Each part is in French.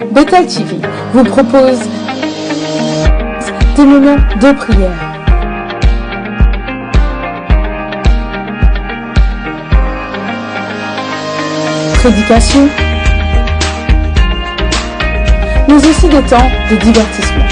Bethel TV vous propose des moments de prière. Prédication, mais aussi des temps de divertissement.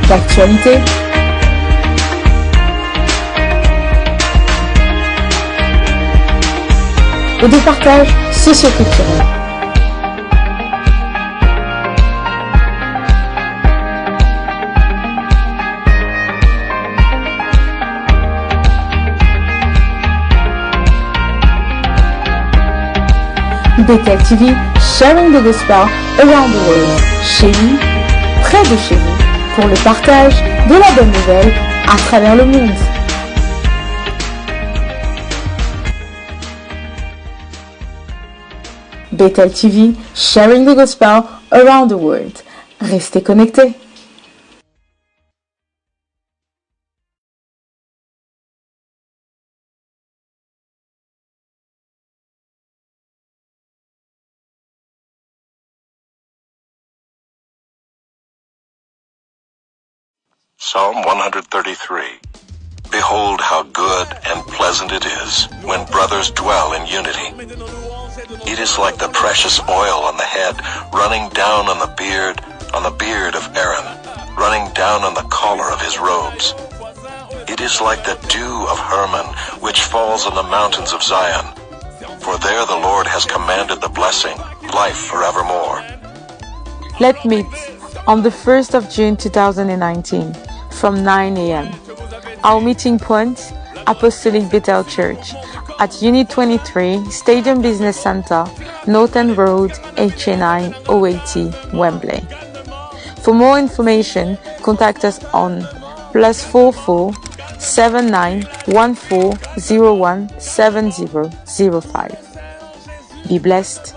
L'actualité, et des partages socioculturels. Bethel TV, sharing the gospel around the world. Chez vous, près de chez vous, pour le partage de la bonne nouvelle à travers le monde. Bethel TV, sharing the gospel around the world. Restez connectés. Psalm 133. Behold how good and pleasant it is when brothers dwell in unity. It is like the precious oil on the head, running down on the beard of Aaron, running down on the collar of his robes. It is like the dew of Hermon, which falls on the mountains of Zion. For there the Lord has commanded the blessing, life forevermore. Let's meet on the 1st of June 2019 from 9 a.m. Our meeting point, Apostolic Bethel Church at Unit 23, Stadium Business Center, Norton Road, HA9 080, Wembley. For more information, contact us on +44 79 1401 7005. Be blessed.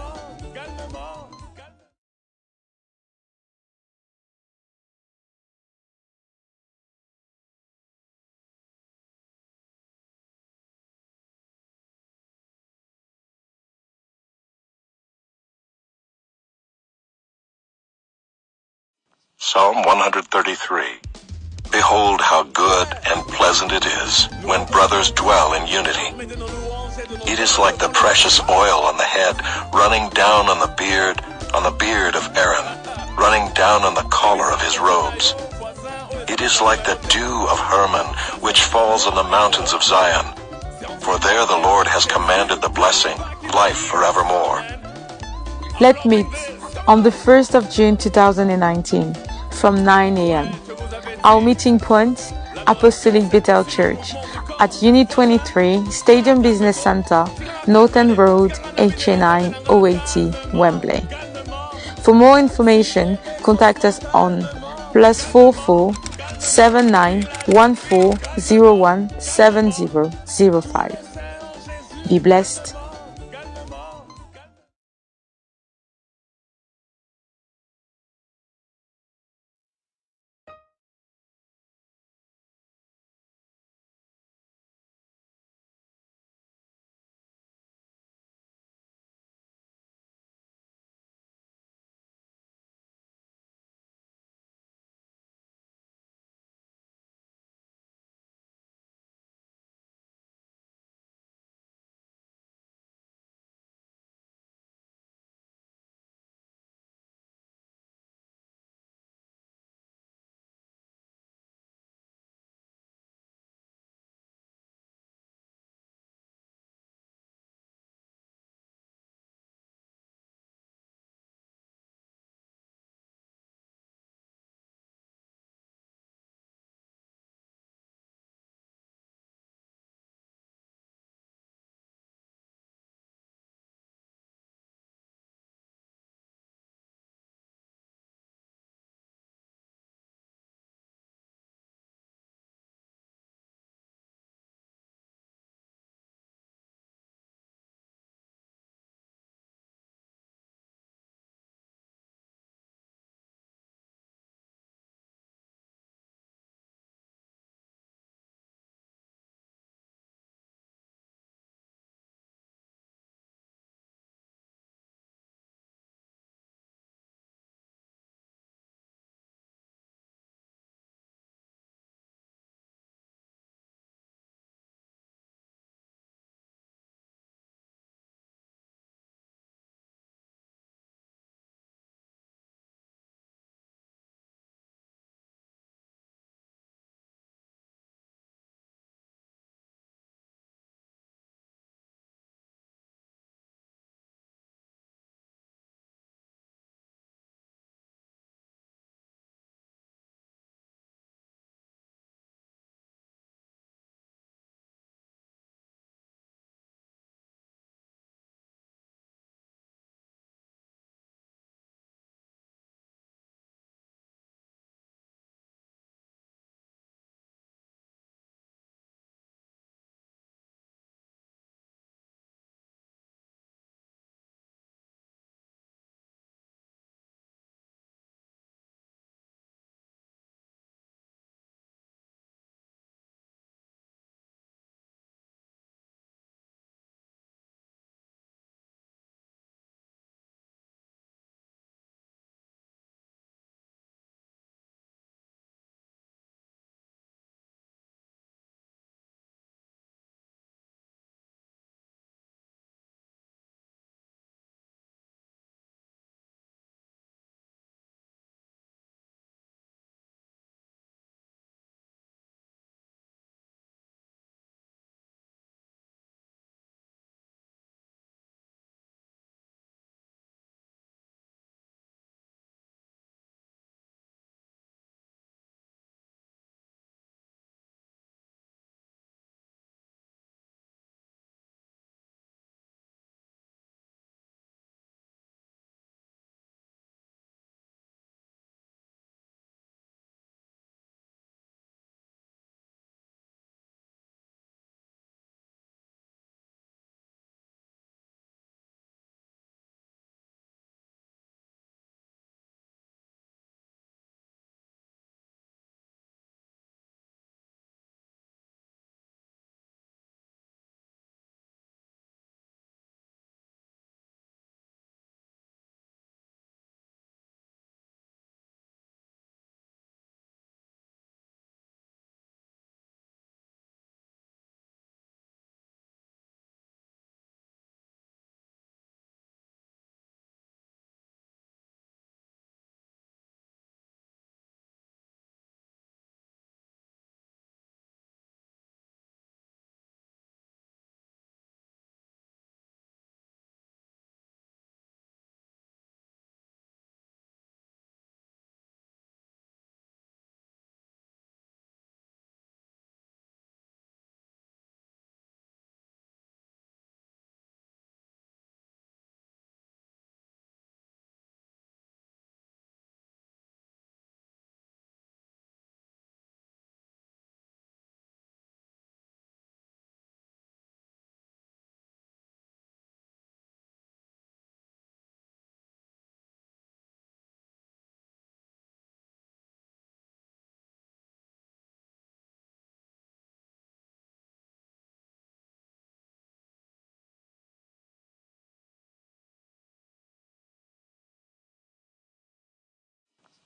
Psalm 133. Behold how good and pleasant it is when brothers dwell in unity. It is like the precious oil on the head, running down on the beard of Aaron, running down on the collar of his robes. It is like the dew of Hermon, which falls on the mountains of Zion. For there the Lord has commanded the blessing, life forevermore. Let's meet on the 1st of June 2019 from 9 a.m. Our meeting point, Apostolic Bethel Church at Unit 23, Stadium Business Center, Norton Road, HA9 080, Wembley. For more information, contact us on +44 79 1401 7005. Be blessed.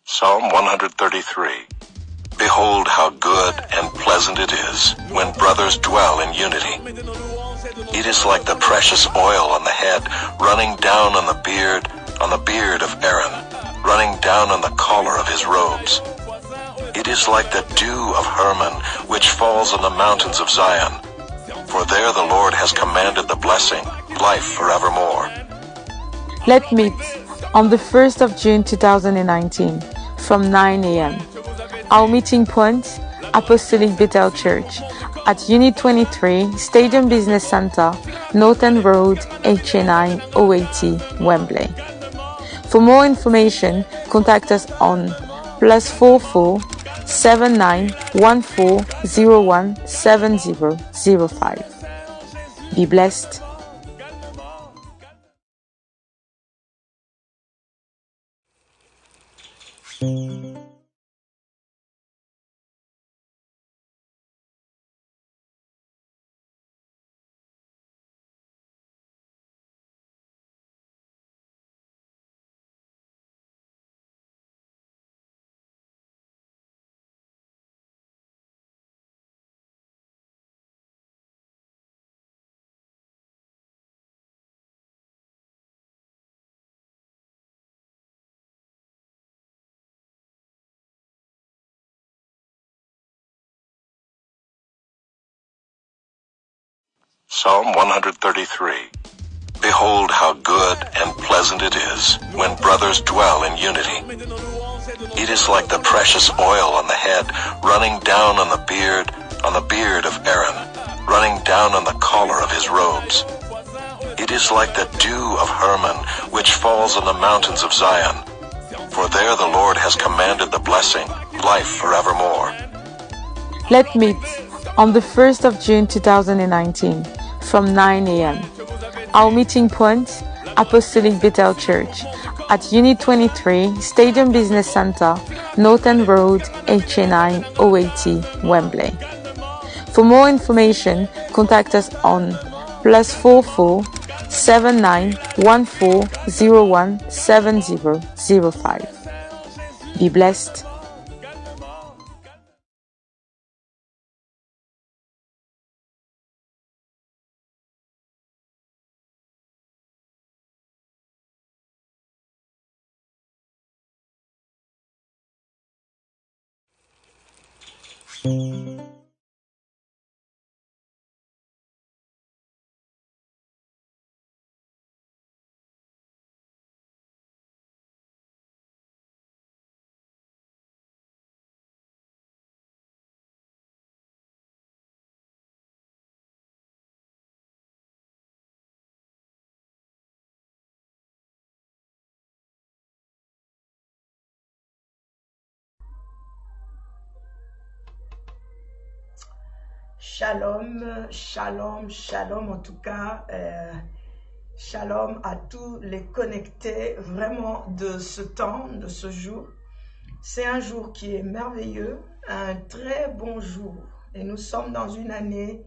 Psalm 133. Behold how good and pleasant it is when brothers dwell in unity. It is like the precious oil on the head, running down on the beard of Aaron, running down on the collar of his robes. It is like the dew of Hermon, which falls on the mountains of Zion. For there the Lord has commanded the blessing, life forevermore. Let's meet on the 1st of June 2019 from 9 a.m. Our meeting point, Apostolic Bethel Church at Unit 23, Stadium Business Center, Norton Road, HA9 080, Wembley. For more information, contact us on +44 79 1401 7005. Be blessed. Psalm 133. Behold how good and pleasant it is when brothers dwell in unity. It is like the precious oil on the head, running down on the beard of Aaron, running down on the collar of his robes. It is like the dew of Hermon, which falls on the mountains of Zion. For there the Lord has commanded the blessing, life forevermore. Let's meet on the 1st of June 2019 from 9 a.m. Our meeting point, Apostolic Bethel Church at Unit 23, Stadium Business Center, Norton Road, HA9 080, Wembley. For more information, contact us on +44 79 1401 7005. Be blessed. Shalom, shalom, shalom en tout cas, shalom à tous les connectés vraiment de ce temps, de ce jour. C'est un jour qui est merveilleux, un très bon jour et nous sommes dans une année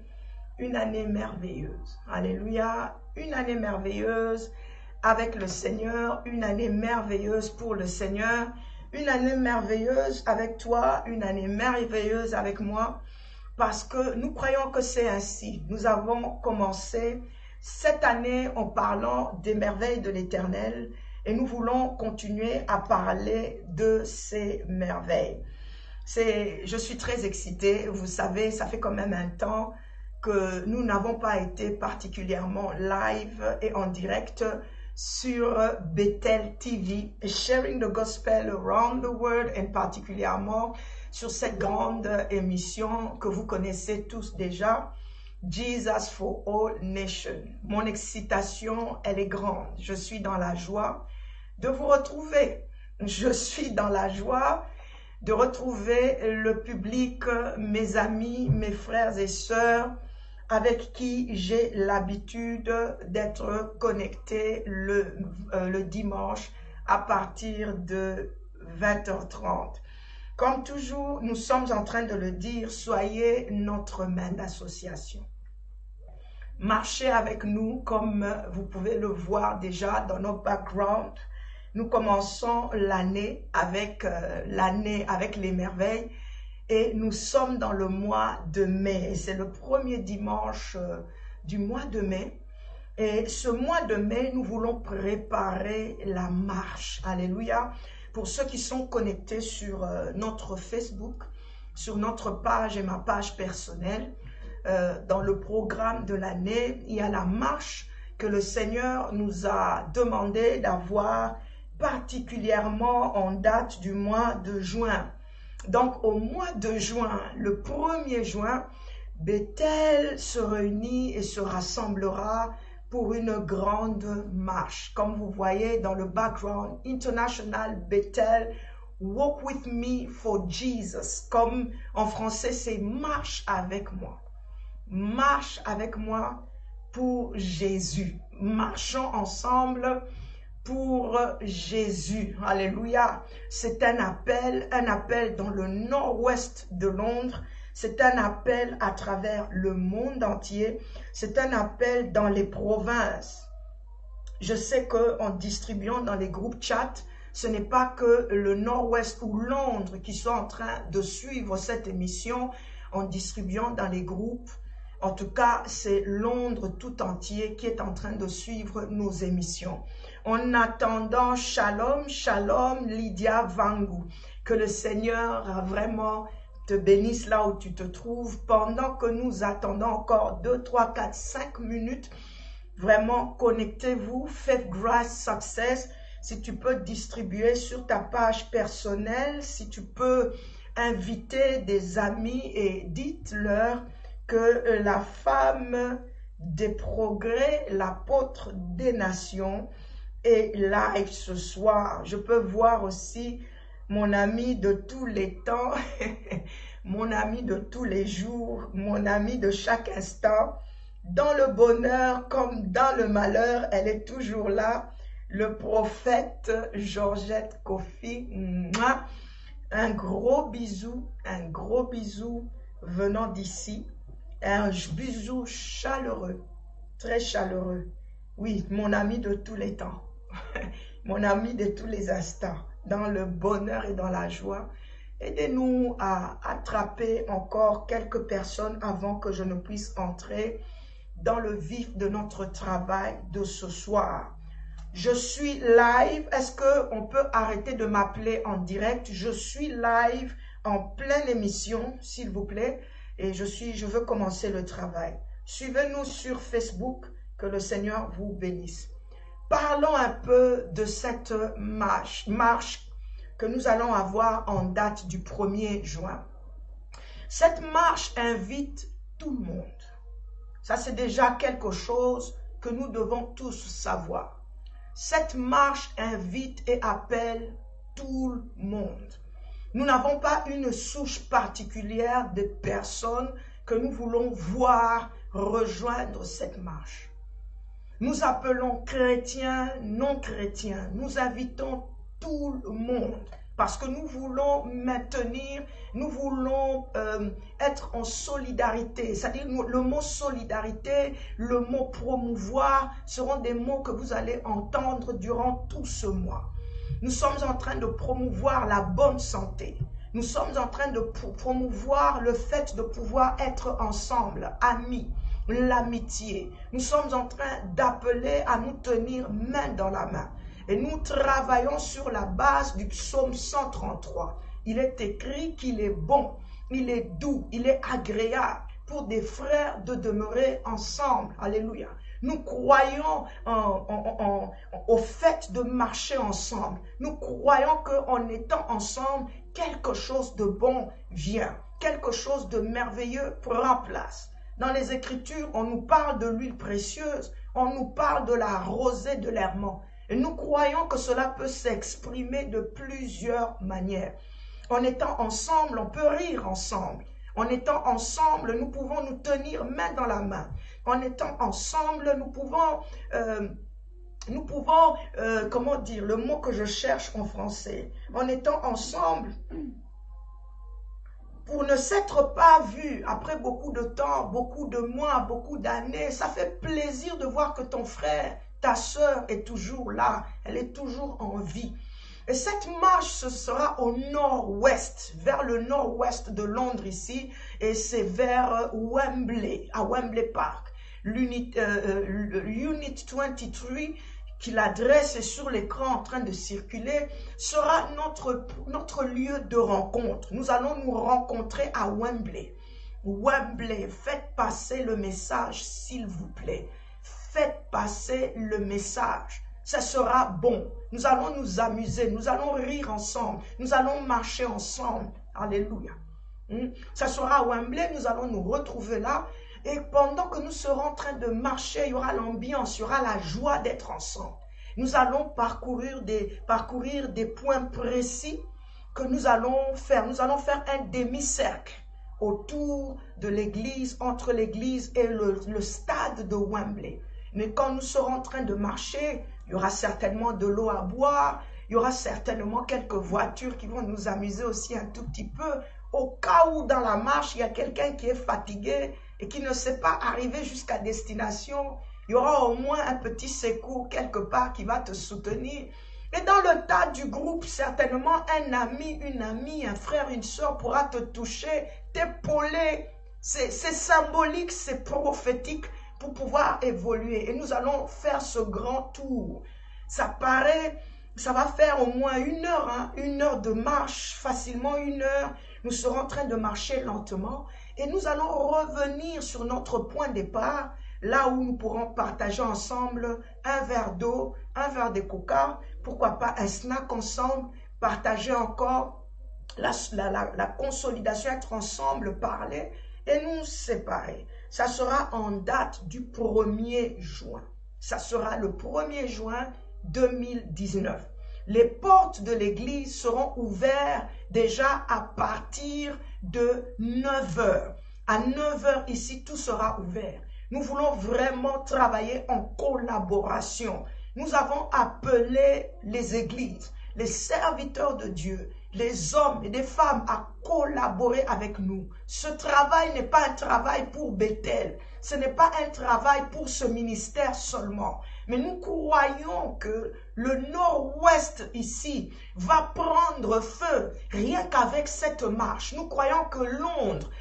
merveilleuse. Alléluia, une année merveilleuse avec le Seigneur, une année merveilleuse pour le Seigneur, une année merveilleuse avec toi, une année merveilleuse avec moi. Parce que nous croyons que c'est ainsi. Nous avons commencé cette année en parlant des merveilles de l'Éternel et nous voulons continuer à parler de ces merveilles. Je suis très excitée. Vous savez, ça fait quand même un temps que nous n'avons pas été particulièrement live et en direct sur Bethel TV, Sharing the Gospel Around the World, et particulièrement sur cette grande émission que vous connaissez tous déjà, Jesus for All Nations. Mon excitation, elle est grande. Je suis dans la joie de vous retrouver. Je suis dans la joie de retrouver le public, mes amis, mes frères et sœurs, avec qui j'ai l'habitude d'être connecté le dimanche à partir de 20h30. Comme toujours, nous sommes en train de le dire, soyez notre main d'association. Marchez avec nous comme vous pouvez le voir déjà dans nos backgrounds. Nous commençons l'année avec les merveilles et nous sommes dans le mois de mai. C'est le premier dimanche du mois de mai. Et ce mois de mai, nous voulons préparer la marche. Alléluia. Pour ceux qui sont connectés sur notre Facebook, sur notre page et ma page personnelle, dans le programme de l'année, il y a la marche que le Seigneur nous a demandé d'avoir particulièrement en date du mois de juin. Donc au mois de juin, le 1er juin, Bethel se réunit et se rassemblera pour une grande marche. Comme vous voyez dans le background, International Bethel, Walk with me for Jesus. Comme en français, c'est marche avec moi. Marche avec moi pour Jésus. Marchons ensemble pour Jésus. Alléluia. C'est un appel dans le nord-ouest de Londres. C'est un appel à travers le monde entier. C'est un appel dans les provinces. Je sais qu'en distribuant dans les groupes chat, ce n'est pas que le nord-ouest ou Londres qui sont en train de suivre cette émission en distribuant dans les groupes. En tout cas, c'est Londres tout entier qui est en train de suivre nos émissions. En attendant, shalom, shalom, Lydia Vangou. Que le Seigneur vraiment te bénisse là où tu te trouves. Pendant que nous attendons encore 2, 3, 4, 5 minutes, vraiment connectez-vous. Faith, Grace, Success. Si tu peux distribuer sur ta page personnelle, si tu peux inviter des amis et dites-leur que la femme des progrès, l'apôtre des nations, est live ce soir. Je peux voir aussi mon ami de tous les temps, mon ami de tous les jours, mon ami de chaque instant. Dans le bonheur comme dans le malheur, elle est toujours là. Le prophète Georgette Kofi. Un gros bisou venant d'ici. Un bisou chaleureux, très chaleureux. Oui, mon ami de tous les temps, mon ami de tous les instants, dans le bonheur et dans la joie. Aidez-nous à attraper encore quelques personnes avant que je ne puisse entrer dans le vif de notre travail de ce soir. Je suis live. Est-ce qu'on peut arrêter de m'appeler en direct? Je suis live en pleine émission, s'il vous plaît. Et je veux commencer le travail. Suivez-nous sur Facebook, que le Seigneur vous bénisse. Parlons un peu de cette marche que nous allons avoir en date du 1er juin. Cette marche invite tout le monde. Ça, c'est déjà quelque chose que nous devons tous savoir. Cette marche invite et appelle tout le monde. Nous n'avons pas une souche particulière de personnes que nous voulons voir rejoindre cette marche. Nous appelons chrétiens, non chrétiens. Nous invitons tout le monde parce que nous voulons maintenir, nous voulons être en solidarité. C'est-à-dire le mot solidarité, le mot promouvoir seront des mots que vous allez entendre durant tout ce mois. Nous sommes en train de promouvoir la bonne santé. Nous sommes en train de promouvoir le fait de pouvoir être ensemble, amis, l'amitié. Nous sommes en train d'appeler à nous tenir main dans la main. Et nous travaillons sur la base du psaume 133. Il est écrit qu'il est bon, il est doux, il est agréable pour des frères de demeurer ensemble. Alléluia. Nous croyons au fait de marcher ensemble. Nous croyons qu'en étant ensemble, quelque chose de bon vient. Quelque chose de merveilleux prend place. Dans les Écritures, on nous parle de l'huile précieuse. On nous parle de la rosée de l'Hermon. Et nous croyons que cela peut s'exprimer de plusieurs manières. En étant ensemble, on peut rire ensemble. En étant ensemble, nous pouvons nous tenir main dans la main. En étant ensemble, nous pouvons, comment dire, le mot que je cherche en français. En étant ensemble, pour ne s'être pas vu après beaucoup de temps, beaucoup de mois, beaucoup d'années, ça fait plaisir de voir que ton frère Ta sœur est toujours là, elle est toujours en vie. Et cette marche, ce sera au nord-ouest, vers le nord-ouest de Londres ici, et c'est vers Wembley, à Wembley Park. Unit 23, qui l'adresse est sur l'écran en train de circuler, sera notre lieu de rencontre. Nous allons nous rencontrer à Wembley. Wembley, faites passer le message, s'il vous plaît. Faites passer le message. Ça sera bon. Nous allons nous amuser. Nous allons rire ensemble. Nous allons marcher ensemble. Alléluia. Ça sera à Wembley. Nous allons nous retrouver là. Et pendant que nous serons en train de marcher, il y aura l'ambiance, il y aura la joie d'être ensemble. Nous allons parcourir des points précis que nous allons faire. Nous allons faire un demi-cercle autour de l'église, entre l'église et le stade de Wembley. Mais quand nous serons en train de marcher, il y aura certainement de l'eau à boire, il y aura certainement quelques voitures qui vont nous amuser aussi un tout petit peu. Au cas où dans la marche, il y a quelqu'un qui est fatigué et qui ne sait pas arriver jusqu'à destination, il y aura au moins un petit secours quelque part qui va te soutenir. Et dans le tas du groupe, certainement un ami, une amie, un frère, une soeur pourra te toucher, t'épauler. C'est symbolique, c'est prophétique pour pouvoir évoluer. Et nous allons faire ce grand tour. Ça va faire au moins 1 heure, hein, 1 heure de marche, facilement 1 heure. Nous serons en train de marcher lentement et nous allons revenir sur notre point de départ, là où nous pourrons partager ensemble un verre d'eau, un verre de coca, pourquoi pas un snack ensemble, partager encore la consolidation, être ensemble, parler et nous séparer. Ça sera en date du 1er juin. Ça sera le 1er juin 2019. Les portes de l'église seront ouvertes déjà à partir de 9 h. À 9 h ici, tout sera ouvert. Nous voulons vraiment travailler en collaboration. Nous avons appelé les églises, les serviteurs de Dieu, les hommes et les femmes à collaborer avec nous. Ce travail n'est pas un travail pour Bethel. Ce n'est pas un travail pour ce ministère seulement. Mais nous croyons que le nord-ouest ici va prendre feu rien qu'avec cette marche. Nous croyons que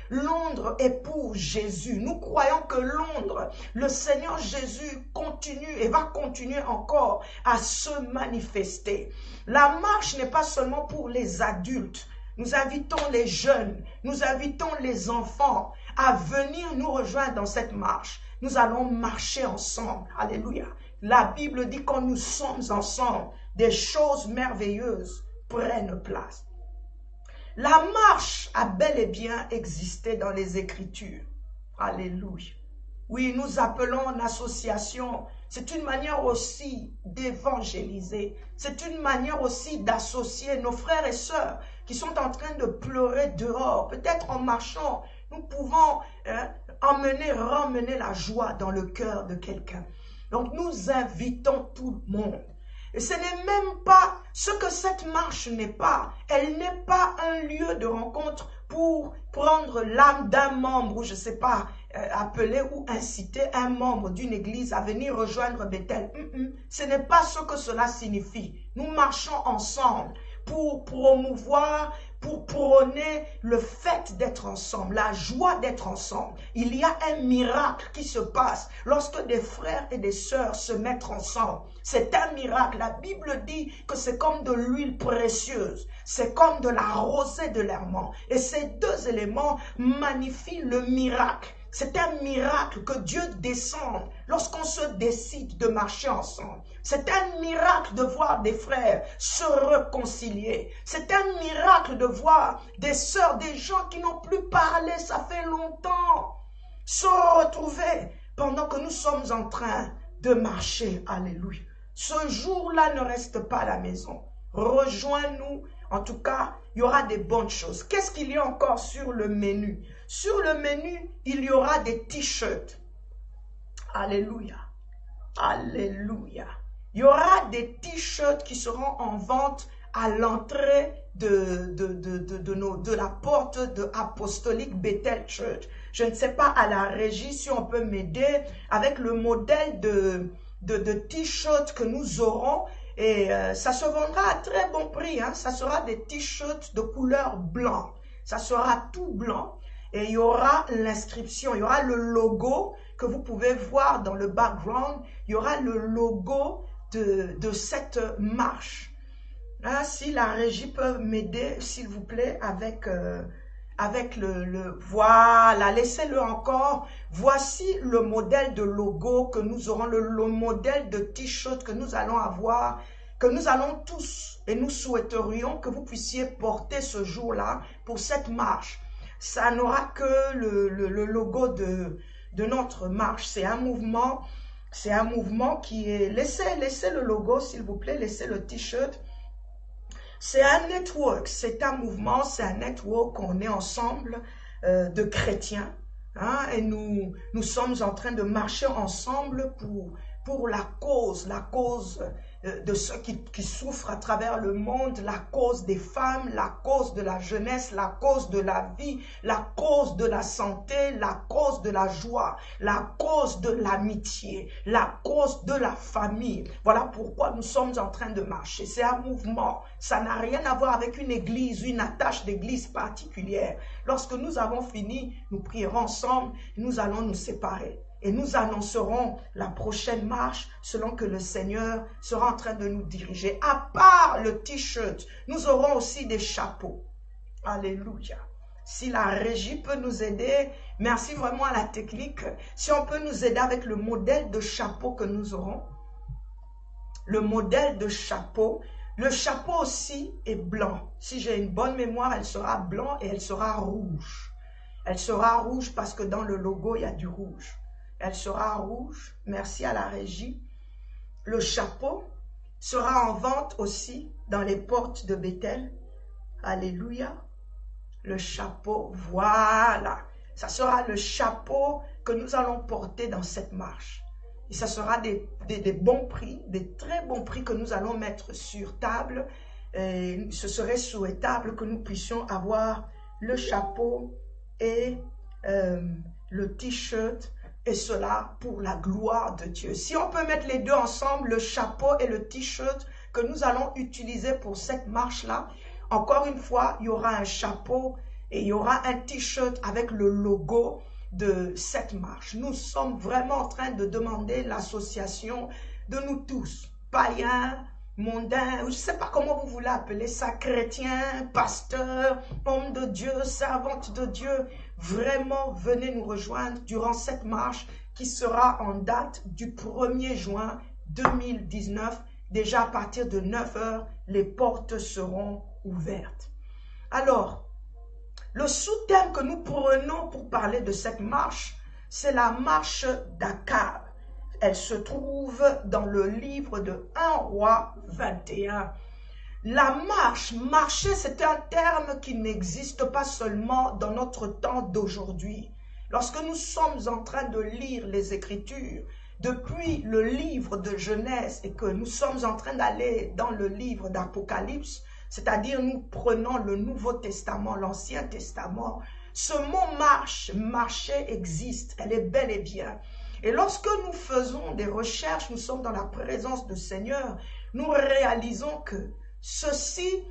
Londres est pour Jésus. Nous croyons que Londres, le Seigneur Jésus continue et va continuer encore à se manifester. La marche n'est pas seulement pour les adultes. Nous invitons les jeunes, nous invitons les enfants à venir nous rejoindre dans cette marche. Nous allons marcher ensemble. Alléluia. La Bible dit quand nous sommes ensemble, des choses merveilleuses prennent place. La marche a bel et bien existé dans les Écritures. Alléluia. Oui, nous appelons en association. C'est une manière aussi d'évangéliser. C'est une manière aussi d'associer nos frères et sœurs qui sont en train de pleurer dehors. Peut-être en marchant, nous pouvons ramener la joie dans le cœur de quelqu'un. Donc nous invitons tout le monde. Et ce n'est même pas ce que cette marche n'est pas. Elle n'est pas un lieu de rencontre pour prendre l'âme d'un membre, ou je ne sais pas, appeler ou inciter un membre d'une église à venir rejoindre Bethel. Ce n'est pas ce que cela signifie. Nous marchons ensemble pour promouvoir, pour prôner le fait d'être ensemble, la joie d'être ensemble. Il y a un miracle qui se passe lorsque des frères et des sœurs se mettent ensemble. C'est un miracle. La Bible dit que c'est comme de l'huile précieuse. C'est comme de la rosée de l'hermant. Et ces deux éléments magnifient le miracle. C'est un miracle que Dieu descende lorsqu'on se décide de marcher ensemble. C'est un miracle de voir des frères se réconcilier. C'est un miracle de voir des sœurs, des gens qui n'ont plus parlé, ça fait longtemps, se retrouver pendant que nous sommes en train de marcher. Alléluia. Ce jour-là, ne reste pas à la maison. Rejoins-nous. En tout cas, il y aura des bonnes choses. Qu'est-ce qu'il y a encore sur le menu? Sur le menu, il y aura des t-shirts. Alléluia. Alléluia. Il y aura des t-shirts qui seront en vente à l'entrée de la porte de Apostolique Bethel Church. Je ne sais pas à la régie si on peut m'aider avec le modèle de t-shirts que nous aurons. Et ça se vendra à très bon prix. Hein. Ça sera des t-shirts de couleur blanc. Ça sera tout blanc. Et il y aura l'inscription, il y aura le logo que vous pouvez voir dans le background. Il y aura le logo de cette marche. Hein, si la régie peut m'aider, s'il vous plaît, avec voilà, laissez-le encore. Voici le modèle de logo que nous aurons, le modèle de t-shirt que nous allons avoir, que nous allons tous, et nous souhaiterions que vous puissiez porter ce jour-là pour cette marche. Ça n'aura que le logo de notre marche. C'est un mouvement qui est... Laissez le logo, s'il vous plaît, laissez le t-shirt. C'est un network, c'est un mouvement, c'est un network, on est ensemble de chrétiens. Hein, et nous sommes en train de marcher ensemble pour la cause de ceux qui souffrent à travers le monde, la cause des femmes, la cause de la jeunesse, la cause de la vie, la cause de la santé, la cause de la joie, la cause de l'amitié, la cause de la famille. Voilà pourquoi nous sommes en train de marcher. C'est un mouvement. Ça n'a rien à voir avec une église, une attache d'église particulière. Lorsque nous avons fini, nous prierons ensemble, nous allons nous séparer. Et nous annoncerons la prochaine marche selon que le Seigneur sera en train de nous diriger. À part le t-shirt, nous aurons aussi des chapeaux. Alléluia. Si la régie peut nous aider, merci vraiment à la technique. Si on peut nous aider avec le modèle de chapeau que nous aurons. Le modèle de chapeau. Le chapeau aussi est blanc. Si j'ai une bonne mémoire, elle sera blanc et elle sera rouge. Elle sera rouge parce que dans le logo, il y a du rouge. Elle sera rouge, merci à la régie. Le chapeau sera en vente aussi dans les portes de Bethel. Alléluia. Le chapeau, voilà. Ça sera le chapeau que nous allons porter dans cette marche. Et ça sera des bons prix, des très bons prix que nous allons mettre sur table. Et ce serait souhaitable que nous puissions avoir le chapeau et le t-shirt. Et cela pour la gloire de Dieu. Si on peut mettre les deux ensemble, le chapeau et le t-shirt que nous allons utiliser pour cette marche-là, encore une fois, il y aura un chapeau et il y aura un t-shirt avec le logo de cette marche. Nous sommes vraiment en train de demander l'association de nous tous, païens, mondains, je ne sais pas comment vous voulez appeler ça, chrétiens, pasteurs, hommes de Dieu, servantes de Dieu. Vraiment, venez nous rejoindre durant cette marche qui sera en date du 1er juin 2019. Déjà à partir de 9 h, les portes seront ouvertes. Alors, le sous-thème que nous prenons pour parler de cette marche, c'est la marche d'Akab. Elle se trouve dans le livre de 1 Roi 21. La marche, marcher, c'est un terme qui n'existe pas seulement dans notre temps d'aujourd'hui. Lorsque nous sommes en train de lire les Écritures, depuis le livre de Genèse et que nous sommes en train d'aller dans le livre d'Apocalypse, c'est-à-dire nous prenons le Nouveau Testament, l'Ancien Testament, ce mot marche, marcher existe, elle est bel et bien. Et lorsque nous faisons des recherches, nous sommes dans la présence du Seigneur, nous réalisons que ceci,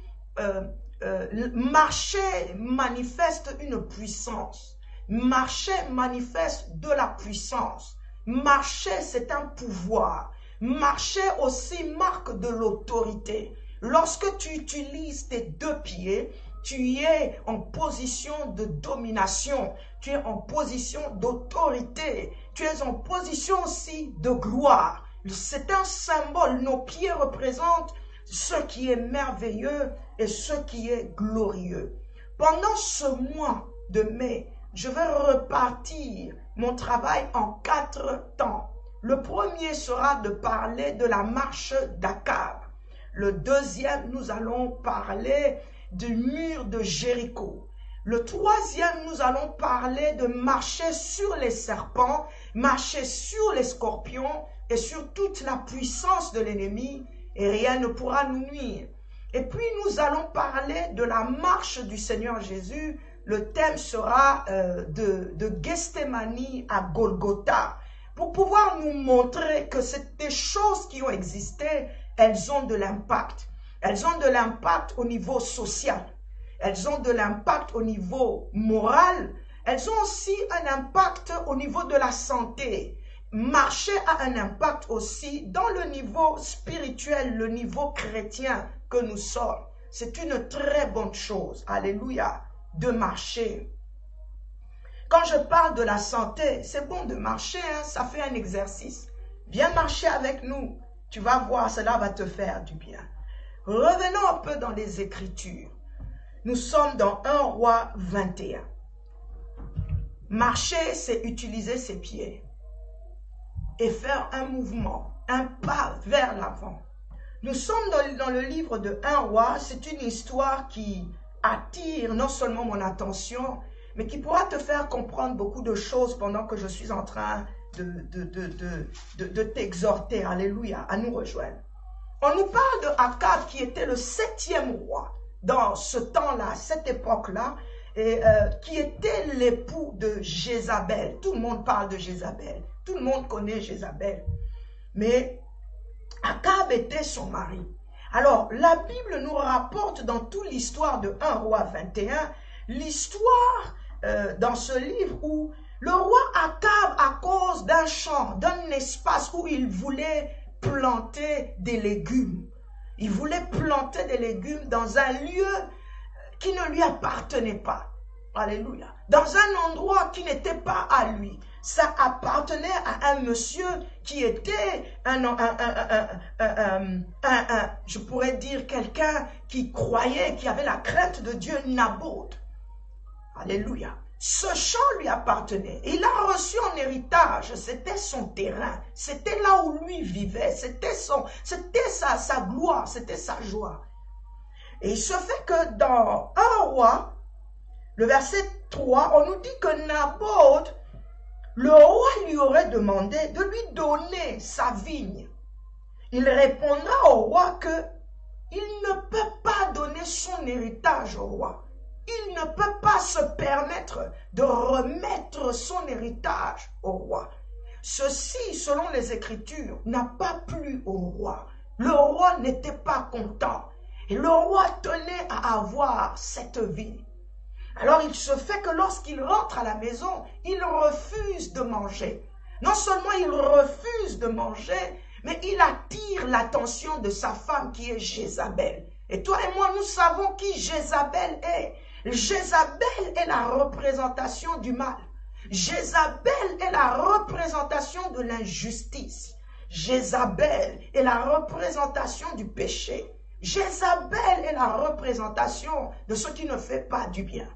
marcher manifeste une puissance. Marcher manifeste de la puissance. Marcher, c'est un pouvoir. Marcher aussi marque de l'autorité. Lorsque tu utilises tes deux pieds, tu es en position de domination. Tu es en position d'autorité. Tu es en position aussi de gloire. C'est un symbole. Nos pieds représentent ce qui est merveilleux et ce qui est glorieux. Pendant ce mois de mai, je vais repartir mon travail en 4 temps. Le premier sera de parler de la marche d'Akab. Le deuxième, nous allons parler du mur de Jéricho. Le troisième, nous allons parler de marcher sur les serpents, marcher sur les scorpions et sur toute la puissance de l'ennemi, et rien ne pourra nous nuire. Et puis nous allons parler de la marche du Seigneur Jésus. Le thème sera de Gethsémani à Golgotha. pour pouvoir nous montrer que c'est des choses qui ont existé, elles ont de l'impact. Elles ont de l'impact au niveau social. Elles ont de l'impact au niveau moral. Elles ont aussi un impact au niveau de la santé. Marcher a un impact aussi dans le niveau spirituel, le niveau chrétien que nous sommes. C'est une très bonne chose, alléluia, de marcher. Quand je parle de la santé, c'est bon de marcher, hein, ça fait un exercice. Viens marcher avec nous, tu vas voir, cela va te faire du bien. Revenons un peu dans les Écritures. Nous sommes dans 1 Roi 21. Marcher, c'est utiliser ses pieds et faire un mouvement, un pas vers l'avant. Nous sommes dans le livre de 1 Roi. C'est une histoire qui attire non seulement mon attention, mais qui pourra te faire comprendre beaucoup de choses pendant que je suis en train de t'exhorter, alléluia, à nous rejoindre. On nous parle de Akab qui était le 7e roi dans ce temps-là, cette époque-là, et qui était l'époux de Jézabel. Tout le monde parle de Jézabel. Tout le monde connaît Jézabel. Mais Akab était son mari. Alors, la Bible nous rapporte dans toute l'histoire de 1 Roi 21, l'histoire dans ce livre où le roi Akab, à cause d'un champ, d'un espace où il voulait planter des légumes, il voulait planter des légumes dans un lieu qui ne lui appartenait pas. Alléluia. Dans un endroit qui n'était pas à lui. Ça appartenait à un monsieur qui était je pourrais dire quelqu'un qui croyait, qui avait la crainte de Dieu, Naboth. Alléluia. Ce champ lui appartenait. Il a reçu en héritage, c'était son terrain, c'était là où lui vivait, c'était sa gloire, c'était sa joie. Et il se fait que dans 1 Roi, le verset 3, on nous dit que Naboth, le roi lui aurait demandé de lui donner sa vigne. Il répondra au roi que il ne peut pas donner son héritage au roi. Il ne peut pas se permettre de remettre son héritage au roi. Ceci, selon les Écritures, n'a pas plu au roi. Le roi n'était pas content. Et le roi tenait à avoir cette vigne. Alors il se fait que lorsqu'il rentre à la maison, il refuse de manger. Non seulement il refuse de manger, mais il attire l'attention de sa femme qui est Jézabel. Et toi et moi, nous savons qui Jézabel est. Jézabel est la représentation du mal. Jézabel est la représentation de l'injustice. Jézabel est la représentation du péché. Jézabel est la représentation de ce qui ne fait pas du bien.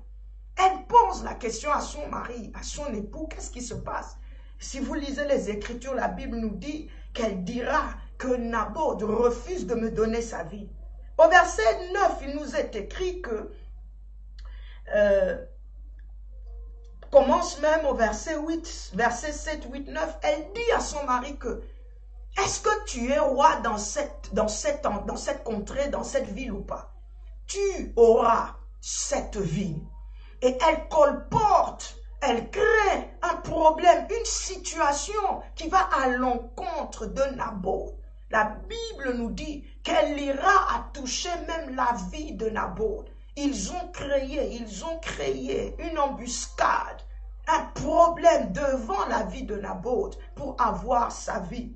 Elle pose la question à son mari, à son époux, qu'est-ce qui se passe? Si vous lisez les Écritures, la Bible nous dit qu'elle dira que Naboth refuse de me donner sa vie. Au verset 9, il nous est écrit que, commence même au verset 8, verset 7, 8, 9, elle dit à son mari que, est-ce que tu es roi dans cette contrée, dans cette ville ou pas? Tu auras cette vie. Et elle colporte, elle crée un problème, une situation qui va à l'encontre de Naboth. La Bible nous dit qu'elle ira à toucher même la vie de Naboth. Ils ont créé une embuscade, un problème devant la vie de Naboth pour avoir sa vie.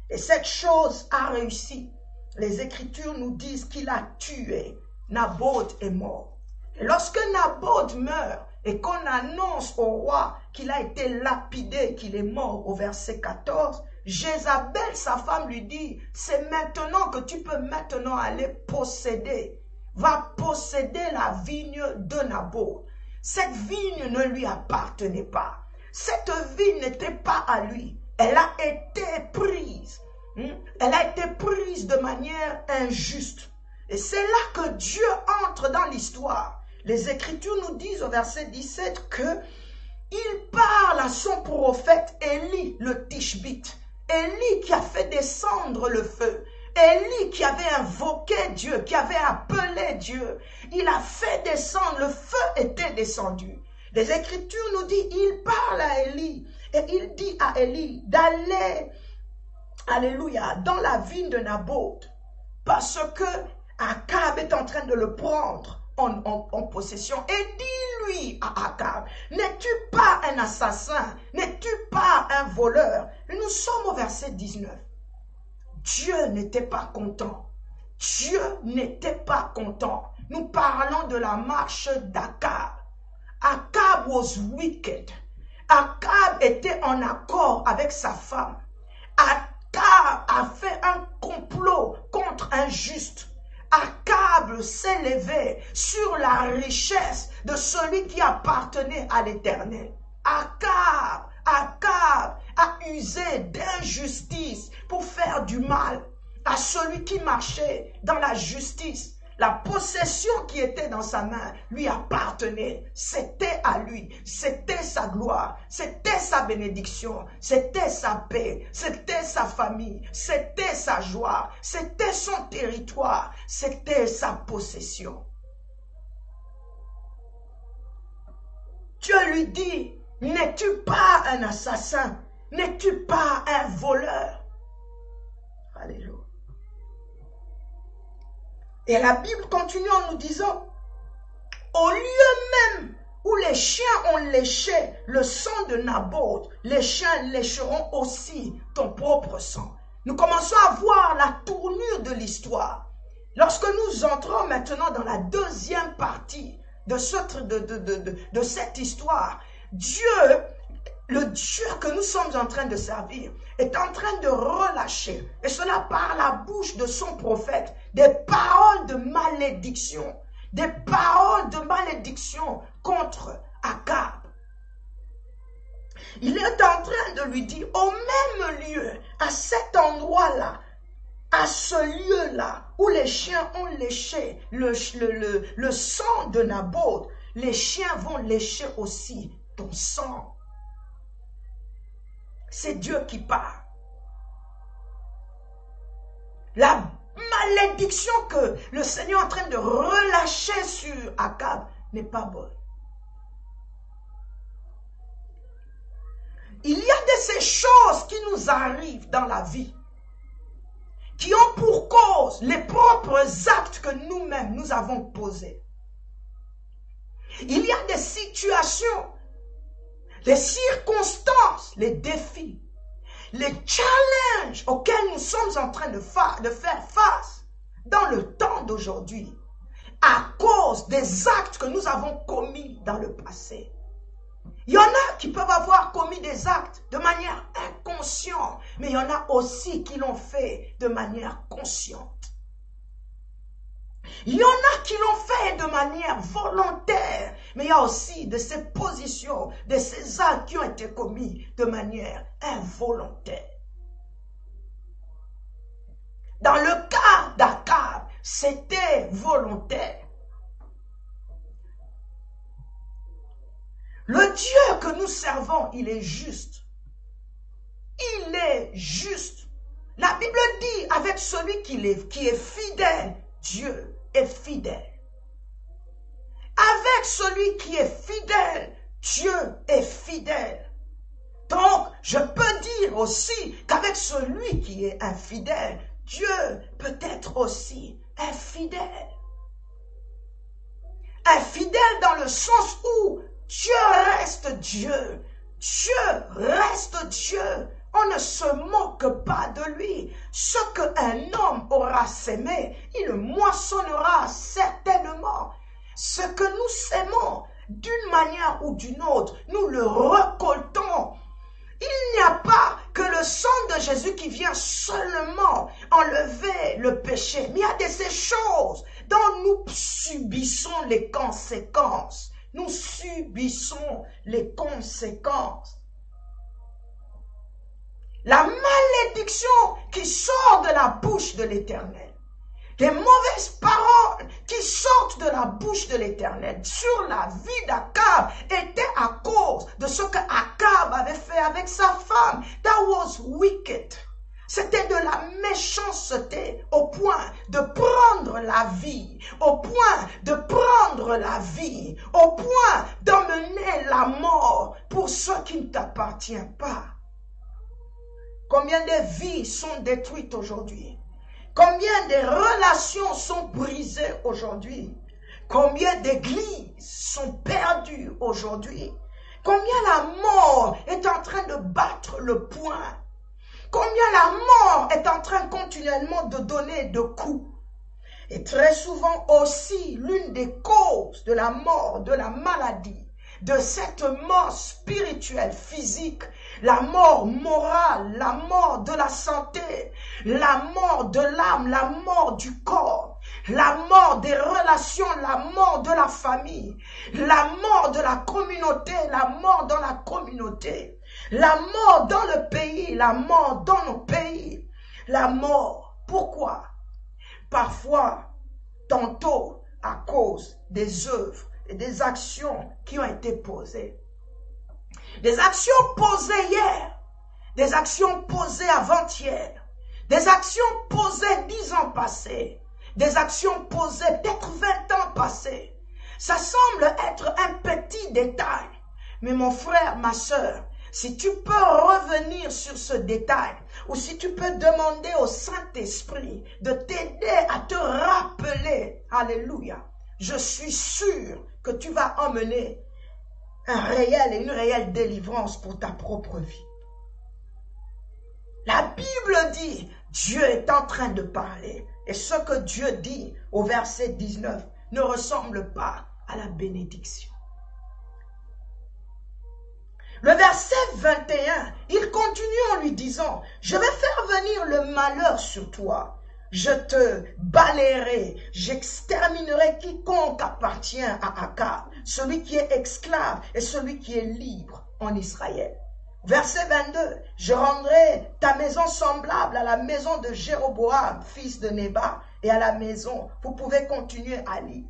Et cette chose a réussi. Les Écritures nous disent qu'il a tué. Naboth est mort. Et lorsque Naboth meurt et qu'on annonce au roi qu'il a été lapidé, qu'il est mort au verset 14, Jézabel, sa femme, lui dit, c'est maintenant que tu peux maintenant aller posséder. Va posséder la vigne de Naboth. Cette vigne ne lui appartenait pas. Cette vigne n'était pas à lui. Elle a été prise. Elle a été prise de manière injuste. Et c'est là que Dieu entre dans l'histoire. Les Écritures nous disent au verset 17 que il parle à son prophète Élie, le Tishbite. Élie qui a fait descendre le feu. Élie qui avait invoqué Dieu, qui avait appelé Dieu. Il a fait descendre, le feu était descendu. Les Écritures nous disent, il parle à Élie. Et il dit à Élie d'aller, alléluia, dans la vigne de Naboth, parce que Akab est en train de le prendre en possession. Et dis-lui à Akab, n'es-tu pas un assassin? N'es-tu pas un voleur? Nous sommes au verset 19. Dieu n'était pas content. Dieu n'était pas content. Nous parlons de la marche d'Akab. Akab was wicked. Akab était en accord avec sa femme. Akab a fait un complot contre un juste. Akab s'est levé sur la richesse de celui qui appartenait à l'Éternel. Akab a usé d'injustice pour faire du mal à celui qui marchait dans la justice. La possession qui était dans sa main lui appartenait. C'était à lui. C'était sa gloire. C'était sa bénédiction. C'était sa paix. C'était sa famille. C'était sa joie. C'était son territoire. C'était sa possession. Dieu lui dit, n'es-tu pas un assassin? N'es-tu pas un voleur? Alléluia. Et la Bible continue en nous disant, au lieu même où les chiens ont léché le sang de Naboth, les chiens lécheront aussi ton propre sang. Nous commençons à voir la tournure de l'histoire. Lorsque nous entrons maintenant dans la deuxième partie de cette histoire, Dieu, le Dieu que nous sommes en train de servir, est en train de relâcher, et cela par la bouche de son prophète, des paroles de malédiction, contre Akab. Il est en train de lui dire, au même lieu, à cet endroit-là, à ce lieu-là, où les chiens ont léché le sang de Naboth, les chiens vont lécher aussi ton sang. C'est Dieu qui parle. La malédiction que le Seigneur est en train de relâcher sur Akab n'est pas bonne. Il y a de ces choses qui nous arrivent dans la vie, qui ont pour cause les propres actes que nous-mêmes nous avons posés. Il y a des situations, les circonstances, les défis, les challenges auxquels nous sommes en train de faire face dans le temps d'aujourd'hui à cause des actes que nous avons commis dans le passé. Il y en a qui peuvent avoir commis des actes de manière inconsciente, mais il y en a aussi qui l'ont fait de manière consciente. Il y en a qui l'ont fait de manière volontaire, mais il y a aussi de ces positions, de ces actes qui ont été commis de manière involontaire. Dans le cas d'Akab, c'était volontaire. Le Dieu que nous servons, il est juste. Il est juste. La Bible dit avec celui qui est fidèle, Dieu est fidèle. Avec celui qui est fidèle, Dieu est fidèle. Donc, je peux dire aussi qu'avec celui qui est infidèle, Dieu peut être aussi infidèle. Infidèle dans le sens où Dieu reste Dieu. Dieu reste Dieu. On ne se moque pas de lui. Ce qu'un homme aura sémé, il le moissonnera certainement. Ce que nous sémons, d'une manière ou d'une autre, nous le récoltons. Il n'y a pas que le sang de Jésus qui vient seulement enlever le péché. Mais il y a de ces choses dont nous subissons les conséquences. Nous subissons les conséquences. La malédiction qui sort de la bouche de l'Éternel. Les mauvaises paroles qui sortent de la bouche de l'Éternel sur la vie d'Akab étaient à cause de ce que Akab avait fait avec sa femme. That was wicked. C'était de la méchanceté au au point de prendre la vie, au point de prendre la vie, au point d'emmener la mort pour ceux qui ne t'appartiennent pas. Combien de vies sont détruites aujourd'hui? Combien de relations sont brisées aujourd'hui? Combien d'églises sont perdues aujourd'hui? Combien la mort est en train de battre le poing? Combien la mort est en train continuellement de donner de coups? Et très souvent aussi, l'une des causes de la mort, de la maladie, de cette mort spirituelle, physique, la mort morale, la mort de la santé, la mort de l'âme, la mort du corps, la mort des relations, la mort de la famille, la mort de la communauté, la mort dans la communauté, la mort dans le pays, la mort dans nos pays, la mort. Pourquoi? Parfois, tantôt à cause des œuvres et des actions qui ont été posées. Des actions posées hier, des actions posées avant-hier, des actions posées 10 ans passés, des actions posées peut-être 20 ans passés. Ça semble être un petit détail, mais mon frère, ma sœur, si tu peux revenir sur ce détail, ou si tu peux demander au Saint-Esprit de t'aider à te rappeler, alléluia, je suis sûr que tu vas emmener une réelle délivrance pour ta propre vie. La Bible dit, Dieu est en train de parler. Et ce que Dieu dit au verset 19 ne ressemble pas à la bénédiction. Le verset 21, il continue en lui disant, je vais faire venir le malheur sur toi. Je te balayerai, j'exterminerai quiconque appartient à Akab, celui qui est esclave et celui qui est libre en Israël. Verset 22, je rendrai ta maison semblable à la maison de Jéroboam, fils de Nébat, et à la maison, vous pouvez continuer à lire.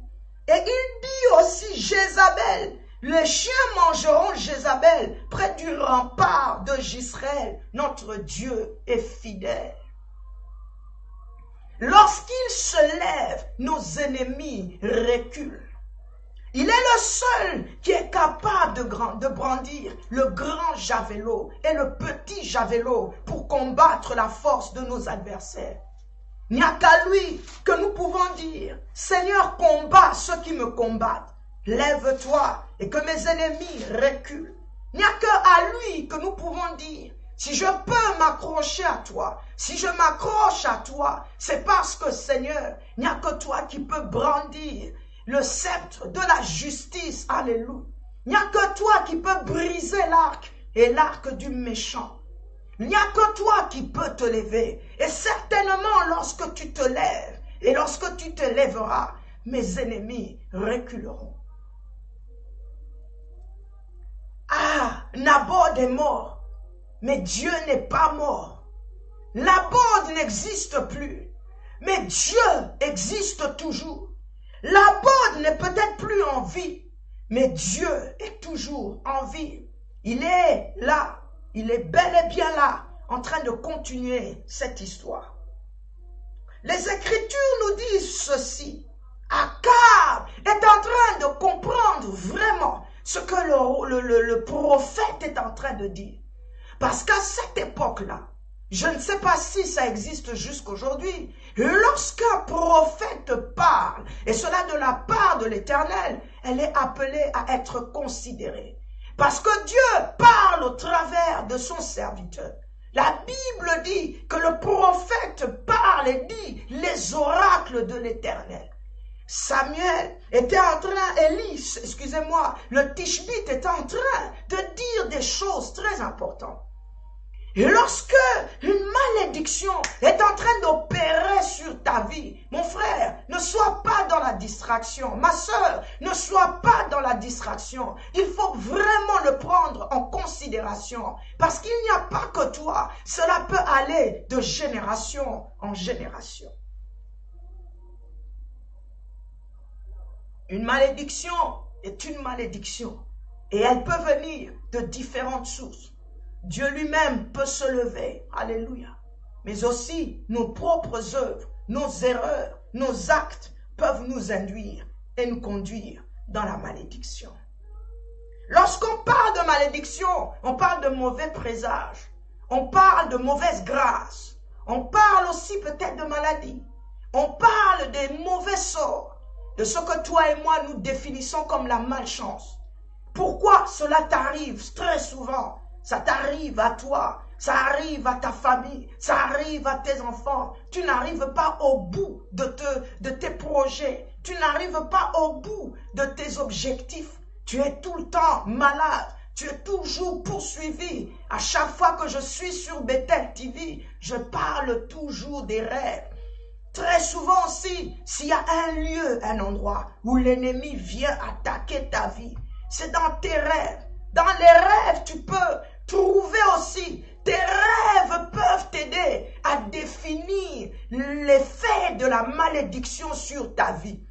Et il dit aussi Jézabel, les chiens mangeront Jézabel près du rempart de Jisraël, notre Dieu est fidèle. Lorsqu'il se lève, nos ennemis reculent. Il est le seul qui est capable de brandir le grand javelot et le petit javelot pour combattre la force de nos adversaires. Il n'y a qu'à lui que nous pouvons dire, Seigneur, combat ceux qui me combattent. Lève-toi et que mes ennemis reculent. Il n'y a qu'à lui que nous pouvons dire, si je peux m'accrocher à toi, si je m'accroche à toi, c'est parce que, Seigneur, il n'y a que toi qui peux brandir le sceptre de la justice. Alléluia. Il n'y a que toi qui peux briser l'arc et l'arc du méchant. Il n'y a que toi qui peux te lever. Et certainement, lorsque tu te lèves et lorsque tu te lèveras, mes ennemis reculeront. Ah, Naboth est mort, mais Dieu n'est pas mort. Naboth n'existe plus, mais Dieu existe toujours. Naboth n'est peut-être plus en vie, mais Dieu est toujours en vie. Il est là, il est bel et bien là, en train de continuer cette histoire. Les Écritures nous disent ceci. Akab est en train de comprendre vraiment ce que le prophète est en train de dire. Parce qu'à cette époque-là, je ne sais pas si ça existe jusqu'aujourd'hui, lorsqu'un prophète parle, et cela de la part de l'Éternel, elle est appelée à être considérée. Parce que Dieu parle au travers de son serviteur. La Bible dit que le prophète parle et dit les oracles de l'Éternel. Samuel était en train, le Tishbite était en train de dire des choses très importantes. Et lorsque une malédiction est en train d'opérer sur ta vie, mon frère, ne sois pas dans la distraction. Ma sœur, ne sois pas dans la distraction. Il faut vraiment le prendre en considération. Parce qu'il n'y a pas que toi. Cela peut aller de génération en génération. Une malédiction est une malédiction. Et elle peut venir de différentes sources. Dieu lui-même peut se lever, alléluia, mais aussi nos propres œuvres nos erreurs, nos actes peuvent nous induire et nous conduire dans la malédiction. Lorsqu'on parle de malédiction, on parle de mauvais présages, on parle de mauvaise grâce, on parle aussi peut-être de maladie, on parle des mauvais sorts, de ce que toi et moi nous définissons comme la malchance. Pourquoi cela t'arrive très souvent? Ça t'arrive à toi, ça arrive à ta famille, ça arrive à tes enfants. Tu n'arrives pas au bout de tes projets, tu n'arrives pas au bout de tes objectifs. Tu es tout le temps malade, tu es toujours poursuivi. À chaque fois que je suis sur Bethel TV, je parle toujours des rêves. Très souvent aussi, s'il y a un lieu, un endroit où l'ennemi vient attaquer ta vie, c'est dans tes rêves. Dans les rêves, tu peux trouver aussi, tes rêves peuvent t'aider à définir l'effet de la malédiction sur ta vie.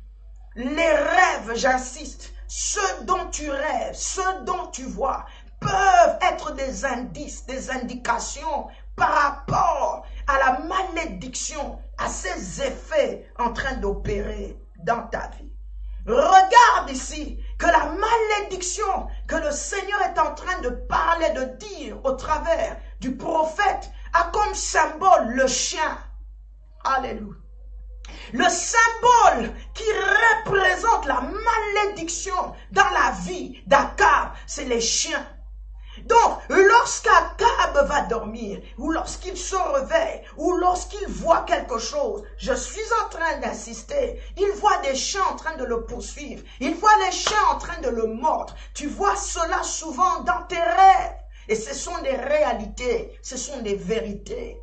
Les rêves, j'insiste, ce dont tu rêves, ce dont tu vois, peuvent être des indices, des indications par rapport à la malédiction, à ses effets en train d'opérer dans ta vie. Regarde ici que la malédiction que le Seigneur est en train de parler, de dire au travers du prophète, a comme symbole le chien. Alléluia. Le symbole qui représente la malédiction dans la vie d'Akab, c'est les chiens. Donc, lorsqu'Akab va dormir, ou lorsqu'il se réveille, ou lorsqu'il voit quelque chose, je suis en train d'insister, il voit des chiens en train de le poursuivre, il voit les chiens en train de le mordre. Tu vois cela souvent dans tes rêves. Et ce sont des réalités, ce sont des vérités.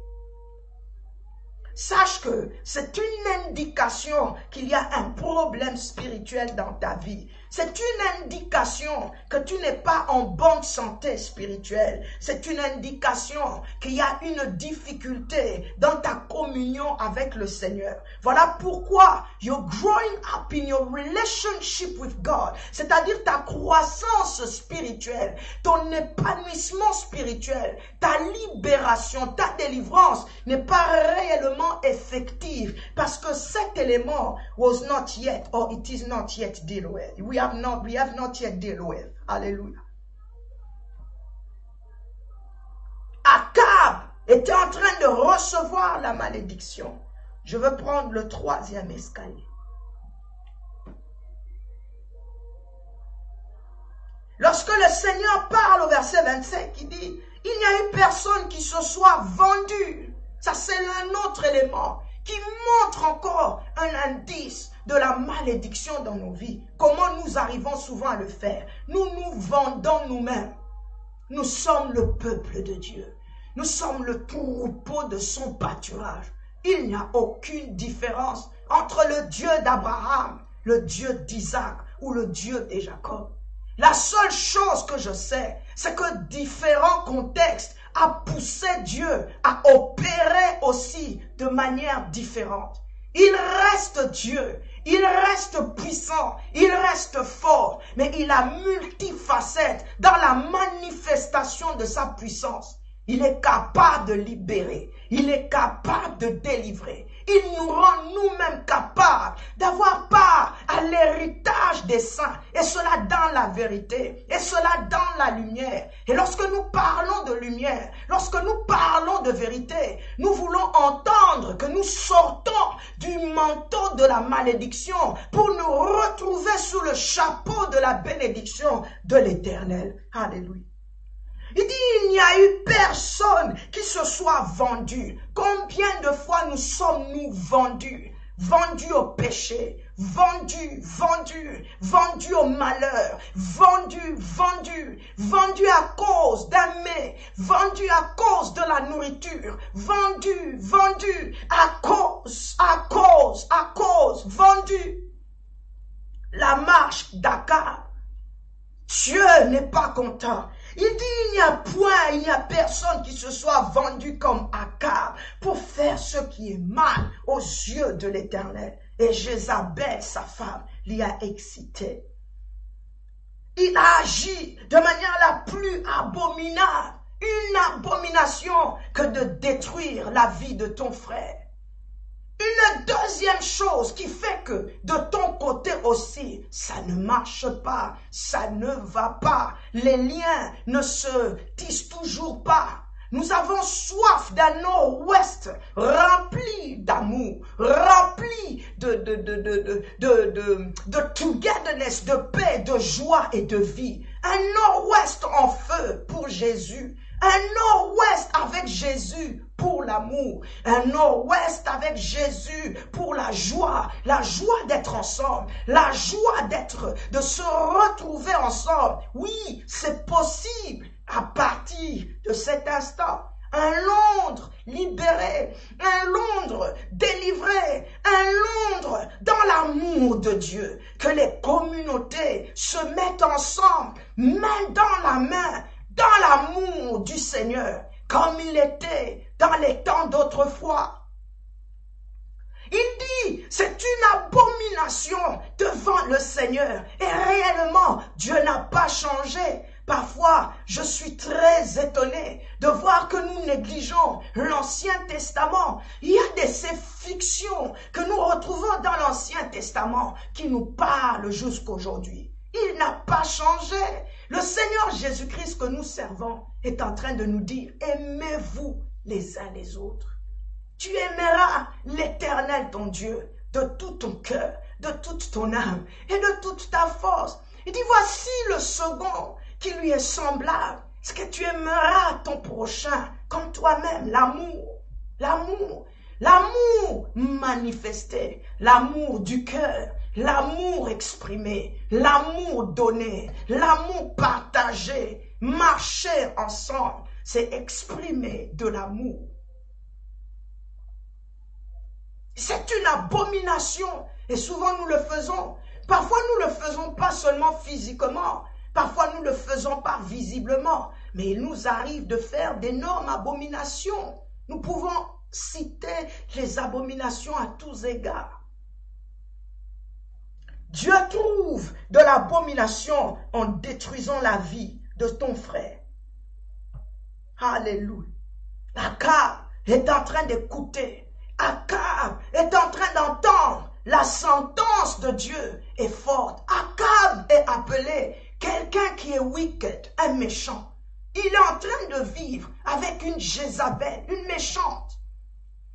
Sache que c'est une indication qu'il y a un problème spirituel dans ta vie. C'est une indication que tu n'es pas en bonne santé spirituelle. C'est une indication qu'il y a une difficulté dans ta communion avec le Seigneur. Voilà pourquoi you're growing up in your relationship with God, c'est-à-dire ta croissance spirituelle, ton épanouissement spirituel, ta libération, ta délivrance n'est pas réellement effective parce que cet élément was not yet, or it is not yet dealt with. We have not yet dealt with. Alléluia. Akab était en train de recevoir la malédiction. Je veux prendre le 3e escalier. Lorsque le Seigneur parle au verset 25, il dit, il n'y a eu personne qui se soit vendu. Ça, c'est un autre élément qui montre encore un indice de la malédiction dans nos vies. Comment nous arrivons souvent à le faire? Nous nous vendons nous-mêmes. Nous sommes le peuple de Dieu. Nous sommes le troupeau de son pâturage. Il n'y a aucune différence entre le Dieu d'Abraham, le Dieu d'Isaac ou le Dieu de Jacob. La seule chose que je sais, c'est que différents contextes a poussé Dieu à opérer aussi de manière différente. Il reste Dieu, il reste puissant, il reste fort, mais il a multifacettes dans la manifestation de sa puissance. Il est capable de libérer, il est capable de délivrer. Il nous rend nous-mêmes capables d'avoir part à l'héritage des saints, et cela dans la vérité, et cela dans la lumière. Et lorsque nous parlons de lumière, lorsque nous parlons de vérité, nous voulons entendre que nous sortons du manteau de la malédiction pour nous retrouver sous le chapeau de la bénédiction de l'Éternel. Alléluia. Il dit, il n'y a eu personne qui se soit vendu. Combien de fois nous sommes-nous vendus? Vendus au péché, vendus au malheur, vendus à cause d'un mets, vendus à cause de la nourriture, vendus à cause, vendus. La marche d'Akab, Dieu n'est pas content. Il dit, il n'y a personne qui se soit vendu comme Akab pour faire ce qui est mal aux yeux de l'Éternel. Et Jézabel, sa femme, l'y a excité. Il a agi de manière la plus abominable, une abomination que de détruire la vie de ton frère. Une deuxième chose qui fait que de ton côté aussi, ça ne marche pas, ça ne va pas, les liens ne se tissent toujours pas. Nous avons soif d'un nord-ouest rempli d'amour, rempli de togetherness, de paix, de joie et de vie. Un nord-ouest en feu pour Jésus. Un nord-ouest avec Jésus pour l'amour. Un nord-ouest avec Jésus pour la joie d'être ensemble, la joie de se retrouver ensemble. Oui, c'est possible. À partir de cet instant, un Londres libéré, un Londres délivré, un Londres dans l'amour de Dieu. Que les communautés se mettent ensemble, main dans la main, dans l'amour du Seigneur, comme il était dans les temps d'autrefois. Il dit, c'est une abomination devant le Seigneur. Et réellement, Dieu n'a pas changé. Parfois, je suis très étonné de voir que nous négligeons l'Ancien Testament. Il y a ces fictions que nous retrouvons dans l'Ancien Testament qui nous parlent jusqu'aujourd'hui. Il n'a pas changé. Le Seigneur Jésus-Christ que nous servons est en train de nous dire, aimez-vous les uns les autres. Tu aimeras l'Éternel ton Dieu de tout ton cœur, de toute ton âme et de toute ta force. Il dit, voici le second qui lui est semblable, c'est que tu aimeras ton prochain comme toi-même, l'amour, l'amour, l'amour manifesté, l'amour du cœur, l'amour exprimé, l'amour donné, l'amour partagé, marcher ensemble, c'est exprimer de l'amour. C'est une abomination et souvent nous le faisons. Parfois nous le faisons pas seulement physiquement, parfois nous le faisons pas visiblement, mais il nous arrive de faire d'énormes abominations. Nous pouvons citer les abominations à tous égards. Dieu trouve de l'abomination en détruisant la vie de ton frère. Alléluia. Akab est en train d'écouter. Akab est en train d'entendre. La sentence de Dieu est forte. Akab est appelé quelqu'un qui est wicked, un méchant. Il est en train de vivre avec une Jézabel, une méchante.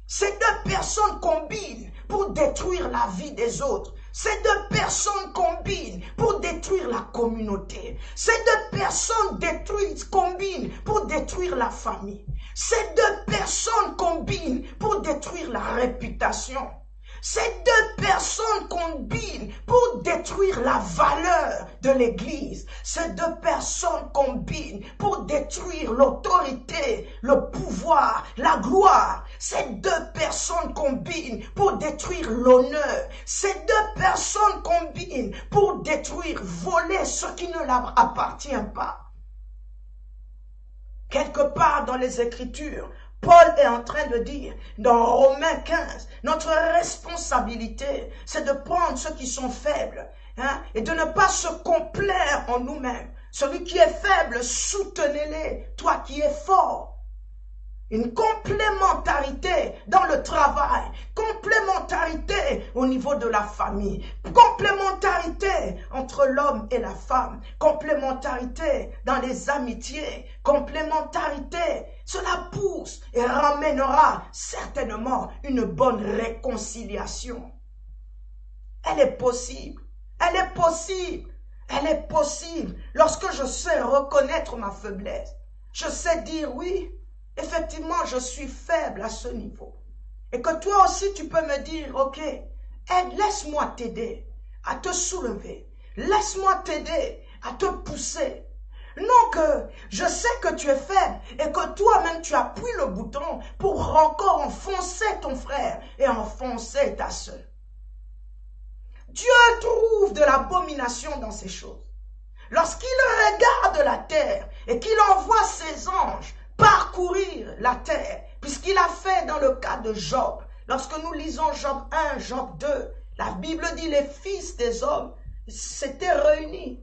Ces deux personnes combinent pour détruire la vie des autres. Ces deux personnes combinent pour détruire la communauté. Ces deux personnes combinent pour détruire la famille. Ces deux personnes combinent pour détruire la réputation. Ces deux personnes combinent pour détruire la valeur de l'Église. Ces deux personnes combinent pour détruire l'autorité, le pouvoir, la gloire. Ces deux personnes combinent pour détruire l'honneur. Ces deux personnes combinent pour détruire, voler ce qui ne leur appartient pas. Quelque part dans les Écritures, Paul est en train de dire, dans Romains 15, notre responsabilité, c'est de prendre ceux qui sont faibles, et de ne pas se complaire en nous-mêmes. Celui qui est faible, soutenez-les, toi qui es fort. Une complémentarité dans le travail, complémentarité au niveau de la famille, complémentarité entre l'homme et la femme, complémentarité dans les amitiés, complémentarité. Cela pousse et ramènera certainement une bonne réconciliation. Elle est possible, elle est possible, elle est possible. Lorsque je sais reconnaître ma faiblesse, je sais dire oui, effectivement, je suis faible à ce niveau. Et que toi aussi, tu peux me dire, ok, laisse-moi t'aider à te soulever. Laisse-moi t'aider à te pousser. Non que je sais que tu es faible et que toi-même, tu appuies le bouton pour encore enfoncer ton frère et enfoncer ta sœur. Dieu trouve de l'abomination dans ces choses. Lorsqu'il regarde la terre et qu'il envoie ses anges parcourir la terre, puisqu'il a fait dans le cas de Job. Lorsque nous lisons Job 1, Job 2, la Bible dit les fils des hommes s'étaient réunis.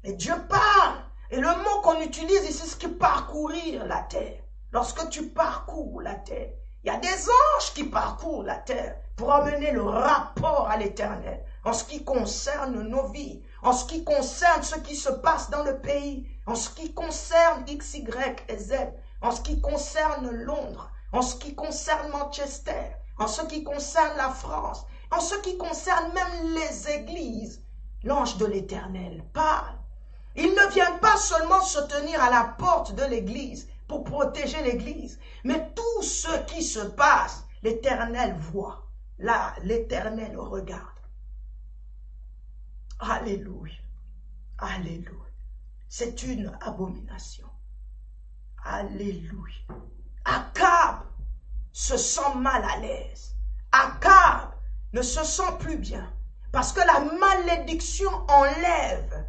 Et Dieu parle. Et le mot qu'on utilise ici, c'est parcourir la terre. Lorsque tu parcours la terre, il y a des anges qui parcourent la terre pour amener le rapport à l'Éternel en ce qui concerne nos vies, en ce qui concerne ce qui se passe dans le pays, en ce qui concerne X, Y et Z, en ce qui concerne Londres, en ce qui concerne Manchester, en ce qui concerne la France, en ce qui concerne même les églises. L'ange de l'Éternel parle. Il ne vient pas seulement se tenir à la porte de l'église pour protéger l'église, mais tout ce qui se passe, l'Éternel voit. Là, l'Éternel regarde. Alléluia. Alléluia. C'est une abomination. Alléluia. Akab se sent mal à l'aise. Akab ne se sent plus bien. Parce que la malédiction enlève.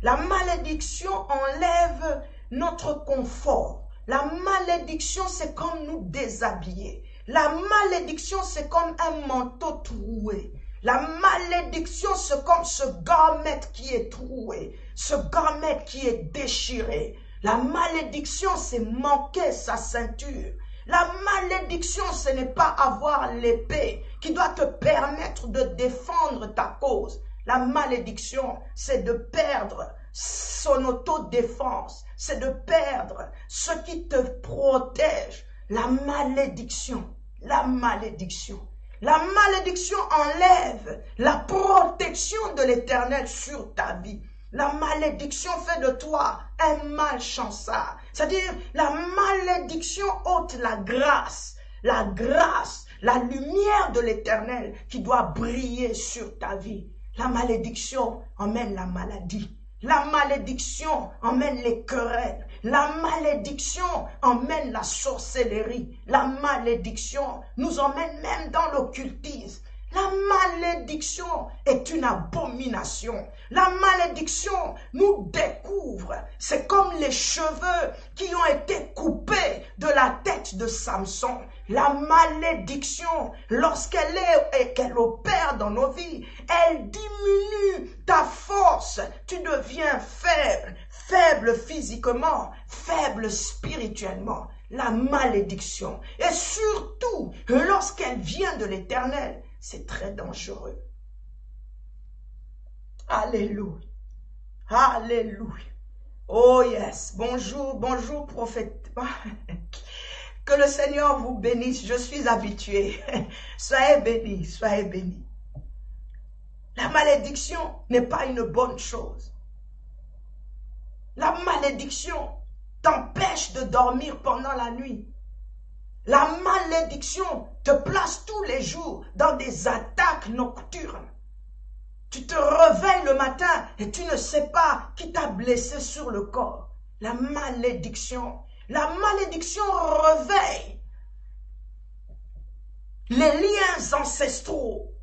La malédiction enlève notre confort. La malédiction, c'est comme nous déshabiller. La malédiction, c'est comme un manteau troué. La malédiction, c'est comme ce garment qui est troué, ce garment qui est déchiré. La malédiction, c'est manquer sa ceinture. La malédiction, ce n'est pas avoir l'épée qui doit te permettre de défendre ta cause. La malédiction, c'est de perdre son autodéfense, c'est de perdre ce qui te protège. La malédiction, la malédiction. La malédiction enlève la protection de l'Éternel sur ta vie. La malédiction fait de toi un malchanceur. C'est-à-dire, la malédiction ôte la grâce, la lumière de l'Éternel qui doit briller sur ta vie. La malédiction emmène la maladie. La malédiction emmène les querelles. La malédiction emmène la sorcellerie. La malédiction nous emmène même dans l'occultisme. La malédiction est une abomination. La malédiction nous découvre. C'est comme les cheveux qui ont été coupés de la tête de Samson. La malédiction, qu'elle opère dans nos vies, elle diminue ta force. Tu deviens faible, faible physiquement, faible spirituellement. La malédiction. Et surtout, lorsqu'elle vient de l'Éternel, c'est très dangereux. Alléluia. Alléluia. Oh yes. Bonjour, bonjour prophète. Que le Seigneur vous bénisse. Je suis habitué. Soyez bénis, soyez bénis. La malédiction n'est pas une bonne chose. La malédiction t'empêche de dormir pendant la nuit. La malédiction te place tous les jours dans des attaques nocturnes. Tu te réveilles le matin et tu ne sais pas qui t'a blessé sur le corps. La malédiction réveille les liens ancestraux.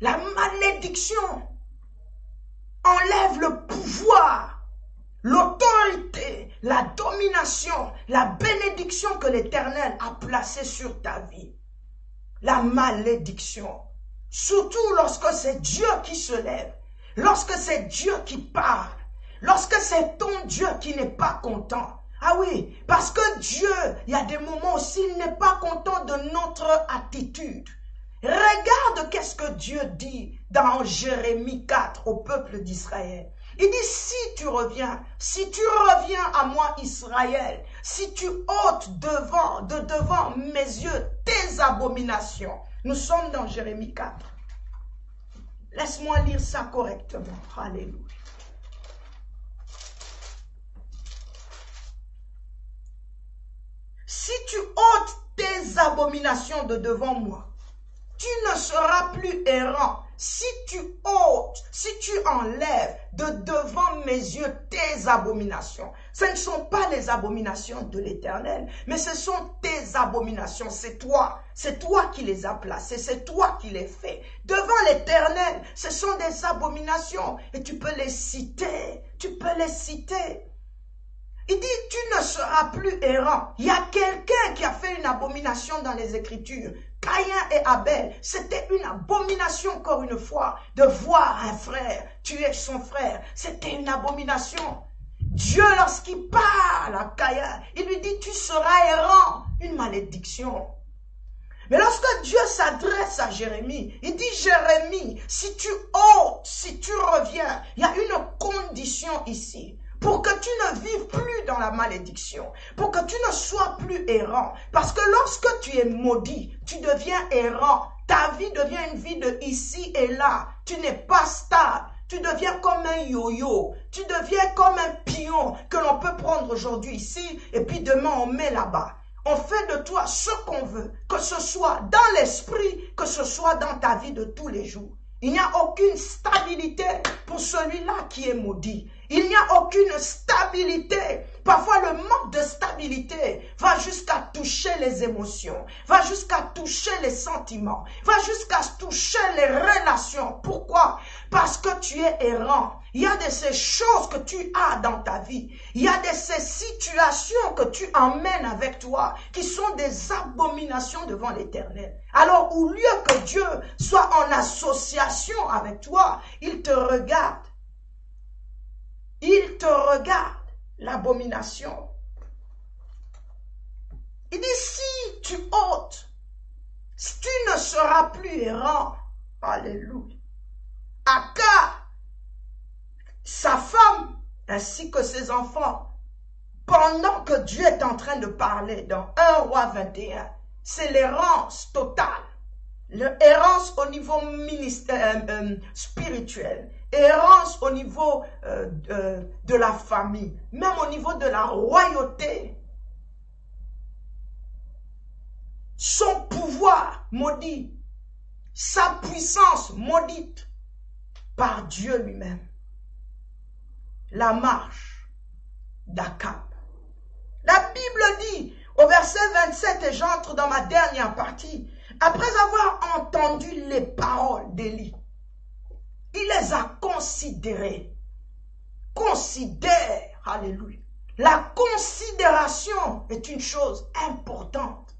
La malédiction enlève le pouvoir, l'autorité, la domination, la bénédiction que l'Éternel a placée sur ta vie. La malédiction, surtout lorsque c'est Dieu qui se lève, lorsque c'est Dieu qui parle, lorsque c'est ton Dieu qui n'est pas content. Ah oui, parce que Dieu, il y a des moments aussi, il n'est pas content de notre attitude. Regarde qu'est-ce que Dieu dit dans Jérémie 4 au peuple d'Israël. Il dit, si tu reviens à moi Israël, si tu ôtes devant mes yeux tes abominations. Nous sommes dans Jérémie 4. Laisse-moi lire ça correctement. Alléluia. Si tu ôtes tes abominations de devant moi, tu ne seras plus errant. Si tu ôtes, si tu enlèves de devant mes yeux tes abominations, ce ne sont pas les abominations de l'Éternel, mais ce sont tes abominations, c'est toi qui les as placées, c'est toi qui les fais. Devant l'Éternel, ce sont des abominations et tu peux les citer, Il dit, tu ne seras plus errant. Il y a quelqu'un qui a fait une abomination dans les Écritures. Caïn et Abel, c'était une abomination encore une fois de voir un frère tuer son frère. C'était une abomination. Dieu, lorsqu'il parle à Caïn, il lui dit, tu seras errant. Une malédiction. Mais lorsque Dieu s'adresse à Jérémie, il dit, Jérémie, si tu ôtes, si tu reviens, il y a une condition ici. Pour que tu ne vives plus dans la malédiction, pour que tu ne sois plus errant. Parce que lorsque tu es maudit, tu deviens errant. Ta vie devient une vie de ici et là. Tu n'es pas stable. Tu deviens comme un yo-yo. Tu deviens comme un pion que l'on peut prendre aujourd'hui ici et puis demain on met là-bas. On fait de toi ce qu'on veut, que ce soit dans l'esprit, que ce soit dans ta vie de tous les jours. Il n'y a aucune stabilité pour celui-là qui est maudit. Il n'y a aucune stabilité. Parfois, le manque de stabilité va jusqu'à toucher les émotions, va jusqu'à toucher les sentiments, va jusqu'à toucher les relations. Pourquoi? Parce que tu es errant. Il y a de ces choses que tu as dans ta vie. Il y a de ces situations que tu emmènes avec toi qui sont des abominations devant l'Éternel. Alors, au lieu que Dieu soit en association avec toi, il te regarde. Il te regarde, l'abomination. Il dit, si tu ôtes, si tu ne seras plus errant, alléluia. Akab, sa femme, ainsi que ses enfants, pendant que Dieu est en train de parler dans 1 Roi 21, c'est l'errance totale. L'errance au niveau spirituel, errance au niveau de la famille, même au niveau de la royauté. Son pouvoir maudit, sa puissance maudite par Dieu lui-même. La marche d'Akab. La Bible dit au verset 27, et j'entre dans ma dernière partie, après avoir entendu les paroles d'Élie, il les a considérées. Considère, alléluia. La considération est une chose importante.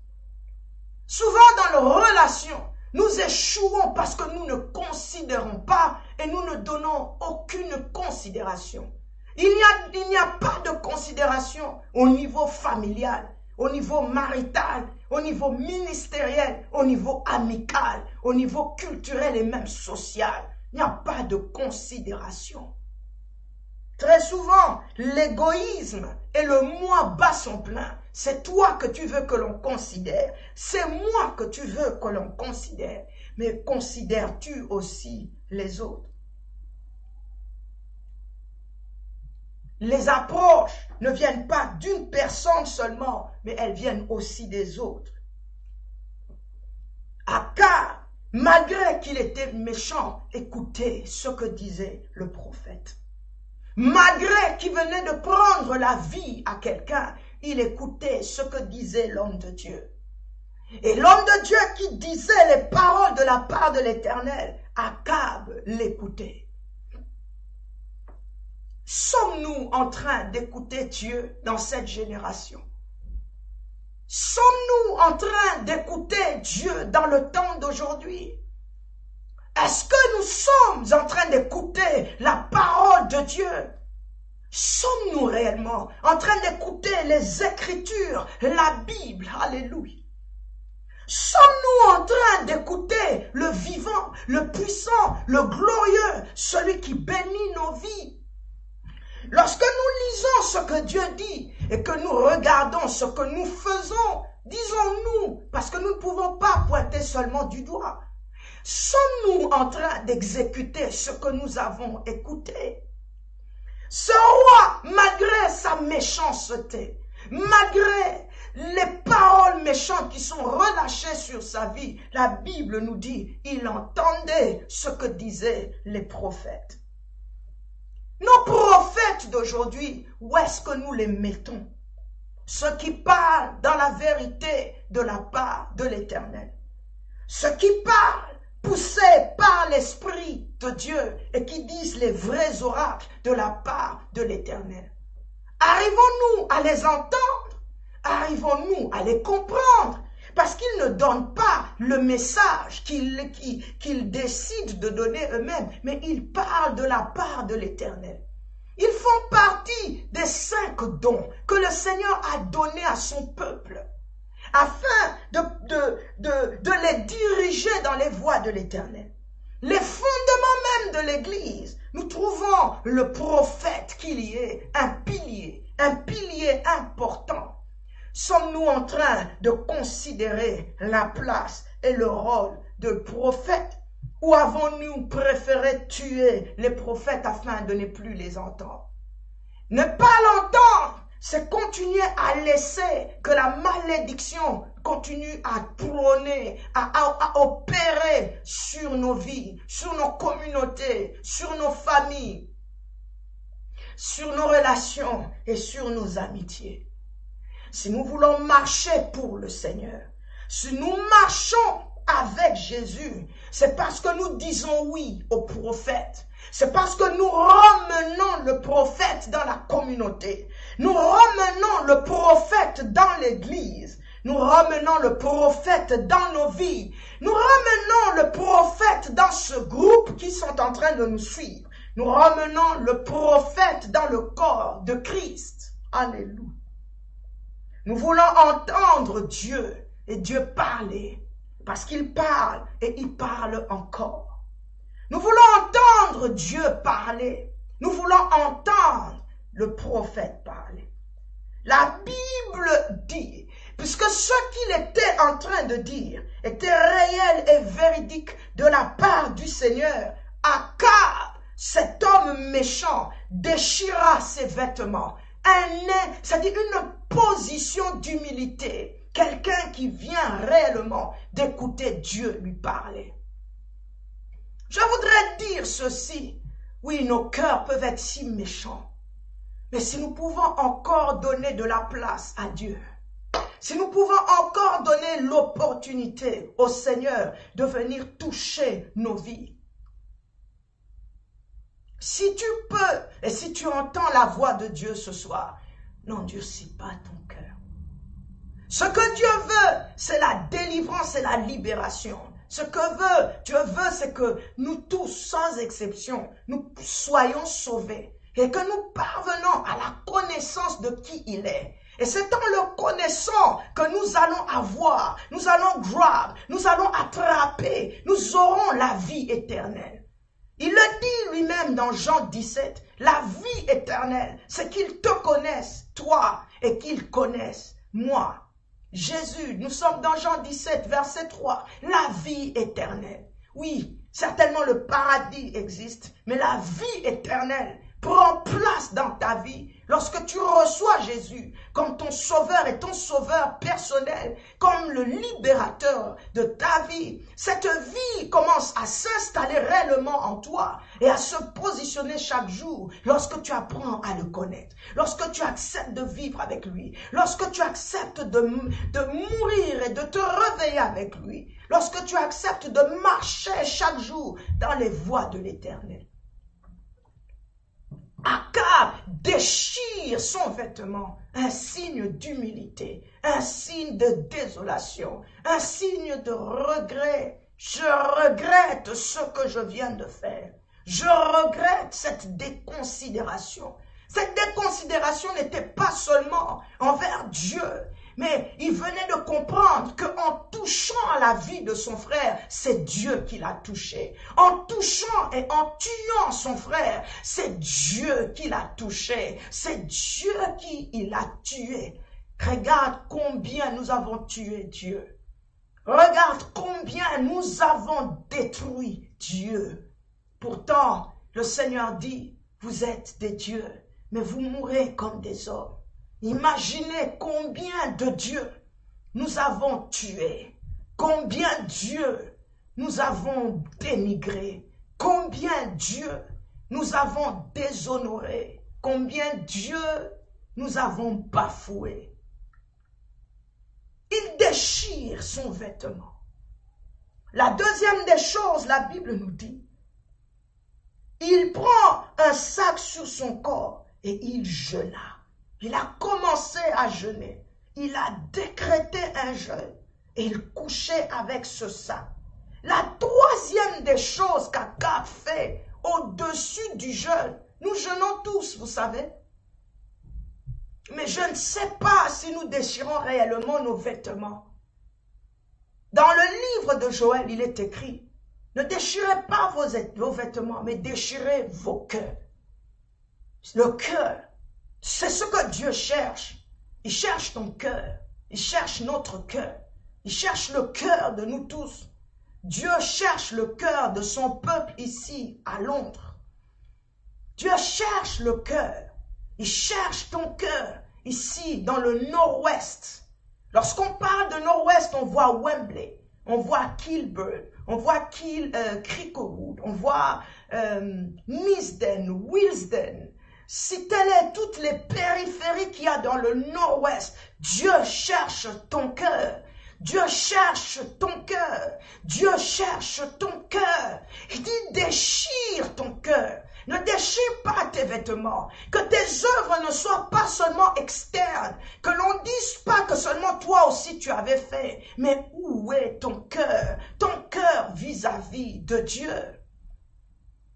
Souvent dans nos relations, nous échouons parce que nous ne considérons pas et nous ne donnons aucune considération. Il n'y a pas de considération au niveau familial, au niveau marital, au niveau ministériel, au niveau amical, au niveau culturel et même social. Il n'y a pas de considération. Très souvent, l'égoïsme et le moi bat son plein. C'est toi que tu veux que l'on considère. C'est moi que tu veux que l'on considère. Mais considères-tu aussi les autres? Les approches ne viennent pas d'une personne seulement, mais elles viennent aussi des autres. Akab, malgré qu'il était méchant, écoutez ce que disait le prophète. Malgré qu'il venait de prendre la vie à quelqu'un, il écoutait ce que disait l'homme de Dieu. Et l'homme de Dieu qui disait les paroles de la part de l'Éternel, Akab l'écoutait. Sommes-nous en train d'écouter Dieu dans cette génération? Sommes-nous en train d'écouter Dieu dans le temps d'aujourd'hui? Est-ce que nous sommes en train d'écouter la parole de Dieu? Sommes-nous réellement en train d'écouter les Écritures, la Bible? Alléluia. Sommes-nous en train d'écouter le vivant, le puissant, le glorieux, celui qui bénit nos vies? Lorsque nous lisons ce que Dieu dit et que nous regardons ce que nous faisons, disons-nous, parce que nous ne pouvons pas pointer seulement du doigt, sommes-nous en train d'exécuter ce que nous avons écouté? Ce roi, malgré sa méchanceté, malgré les paroles méchantes qui sont relâchées sur sa vie, la Bible nous dit, il entendait ce que disaient les prophètes. Nos prophètes d'aujourd'hui, où est-ce que nous les mettons? Ceux qui parlent dans la vérité de la part de l'Éternel. Ceux qui parlent poussés par l'Esprit de Dieu et qui disent les vrais oracles de la part de l'Éternel. Arrivons-nous à les entendre? Arrivons-nous à les comprendre? Parce qu'ils ne donnent pas le message qu'ils décident de donner eux-mêmes, mais ils parlent de la part de l'Éternel. Ils font partie des 5 dons que le Seigneur a donnés à son peuple. afin de les diriger dans les voies de l'Éternel. Les fondements même de l'Église, nous trouvons le prophète qu'il y est, un pilier important. Sommes-nous en train de considérer la place et le rôle de prophète, ou avons-nous préféré tuer les prophètes afin de ne plus les entendre? Ne pas l'entendre, c'est continuer à laisser que la malédiction continue à prôner, à opérer sur nos vies, sur nos communautés, sur nos familles, sur nos relations et sur nos amitiés. Si nous voulons marcher pour le Seigneur, si nous marchons avec Jésus, c'est parce que nous disons oui au prophète. C'est parce que nous ramenons le prophète dans la communauté. Nous ramenons le prophète dans l'église. Nous ramenons le prophète dans nos vies. Nous ramenons le prophète dans ce groupe qui sont en train de nous suivre. Nous ramenons le prophète dans le corps de Christ. Alléluia. Nous voulons entendre Dieu et Dieu parler. Parce qu'il parle et il parle encore. Nous voulons entendre Dieu parler. Nous voulons entendre le prophète parler. La Bible dit, puisque ce qu'il était en train de dire était réel et véridique de la part du Seigneur, Akab, cet homme méchant, déchira ses vêtements. C'est-à-dire une position d'humilité. Quelqu'un qui vient réellement d'écouter Dieu lui parler. Je voudrais dire ceci. Oui, nos cœurs peuvent être si méchants. Mais si nous pouvons encore donner de la place à Dieu, si nous pouvons encore donner l'opportunité au Seigneur de venir toucher nos vies, si tu peux et si tu entends la voix de Dieu ce soir, n'endurcis pas ton cœur. Ce que Dieu veut, c'est la délivrance et la libération. Ce que Dieu veut, c'est que nous tous, sans exception, nous soyons sauvés et que nous parvenons à la connaissance de qui il est. Et c'est en le connaissant que nous allons avoir, nous allons grab, nous allons attraper, nous aurons la vie éternelle. Il le dit lui-même dans Jean 17, la vie éternelle, c'est qu'ils te connaissent, toi, et qu'ils connaissent moi. Jésus, nous sommes dans Jean 17, verset 3, la vie éternelle. Oui, certainement le paradis existe, mais la vie éternelle prend place dans ta vie. Lorsque tu reçois Jésus comme ton sauveur et ton sauveur personnel, comme le libérateur de ta vie, cette vie commence à s'installer réellement en toi et à se positionner chaque jour lorsque tu apprends à le connaître, lorsque tu acceptes de vivre avec lui, lorsque tu acceptes de mourir et de te réveiller avec lui, lorsque tu acceptes de marcher chaque jour dans les voies de l'Éternel. Akab déchire son vêtement, un signe d'humilité, un signe de désolation, un signe de regret. Je regrette ce que je viens de faire. Je regrette cette déconsidération. Cette déconsidération n'était pas seulement envers Dieu, mais il venait de comprendre qu'en touchant à la vie de son frère, c'est Dieu qui l'a touché. En touchant et en tuant son frère, c'est Dieu qui l'a touché. C'est Dieu qui l'a tué. Regarde combien nous avons tué Dieu. Regarde combien nous avons détruit Dieu. Pourtant, le Seigneur dit, vous êtes des dieux, mais vous mourrez comme des hommes. Imaginez combien de dieux nous avons tués, combien Dieu nous avons dénigrés, combien Dieu nous avons déshonorés, combien Dieu nous avons bafoués. Il déchire son vêtement. La deuxième des choses, la Bible nous dit, il prend un sac sur son corps et il jeûna. Il a commencé à jeûner. Il a décrété un jeûne et il couchait avec ce sac. La troisième des choses qu'Akab fait au-dessus du jeûne, nous jeûnons tous, vous savez. Mais je ne sais pas si nous déchirons réellement nos vêtements. Dans le livre de Joël, il est écrit, ne déchirez pas vos vêtements, mais déchirez vos cœurs. Le cœur, c'est ce que Dieu cherche. Il cherche ton cœur. Il cherche notre cœur. Il cherche le cœur de nous tous. Dieu cherche le cœur de son peuple ici, à Londres. Dieu cherche le cœur. Il cherche ton cœur ici, dans le nord-ouest. Lorsqu'on parle de nord-ouest, on voit Wembley, on voit Kilburn, on voit Cricklewood, on voit Neasden, Willesden. Citez-les toutes les périphéries qu'il y a dans le nord-ouest. Dieu cherche ton cœur. Dieu cherche ton cœur. Dieu cherche ton cœur. Il dit déchire ton cœur. Ne déchire pas tes vêtements. Que tes œuvres ne soient pas seulement externes. Que l'on ne dise pas que seulement toi aussi tu avais fait. Mais où est ton cœur? Ton cœur vis-à-vis de Dieu.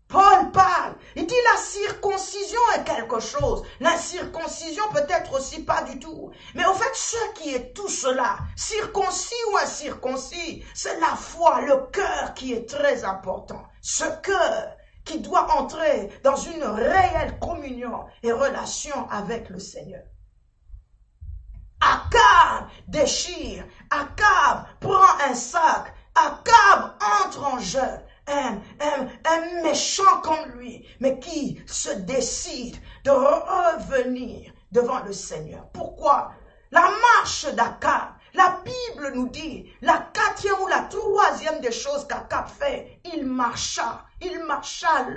Paul parle, il dit la circoncision est quelque chose. L'incirconcision peut-être aussi pas du tout. Mais au fait, ce qui est tout cela, circoncis ou incirconcis, c'est la foi, le cœur qui est très important. Ce cœur qui doit entrer dans une réelle communion et relation avec le Seigneur. Akab déchire, Akab prend un sac, Akab entre en jeu. Un méchant comme lui, mais qui se décide de revenir devant le Seigneur. Pourquoi? La marche d'Akab, la Bible nous dit, la 4e ou la 3e des choses qu'Akab fait, il marcha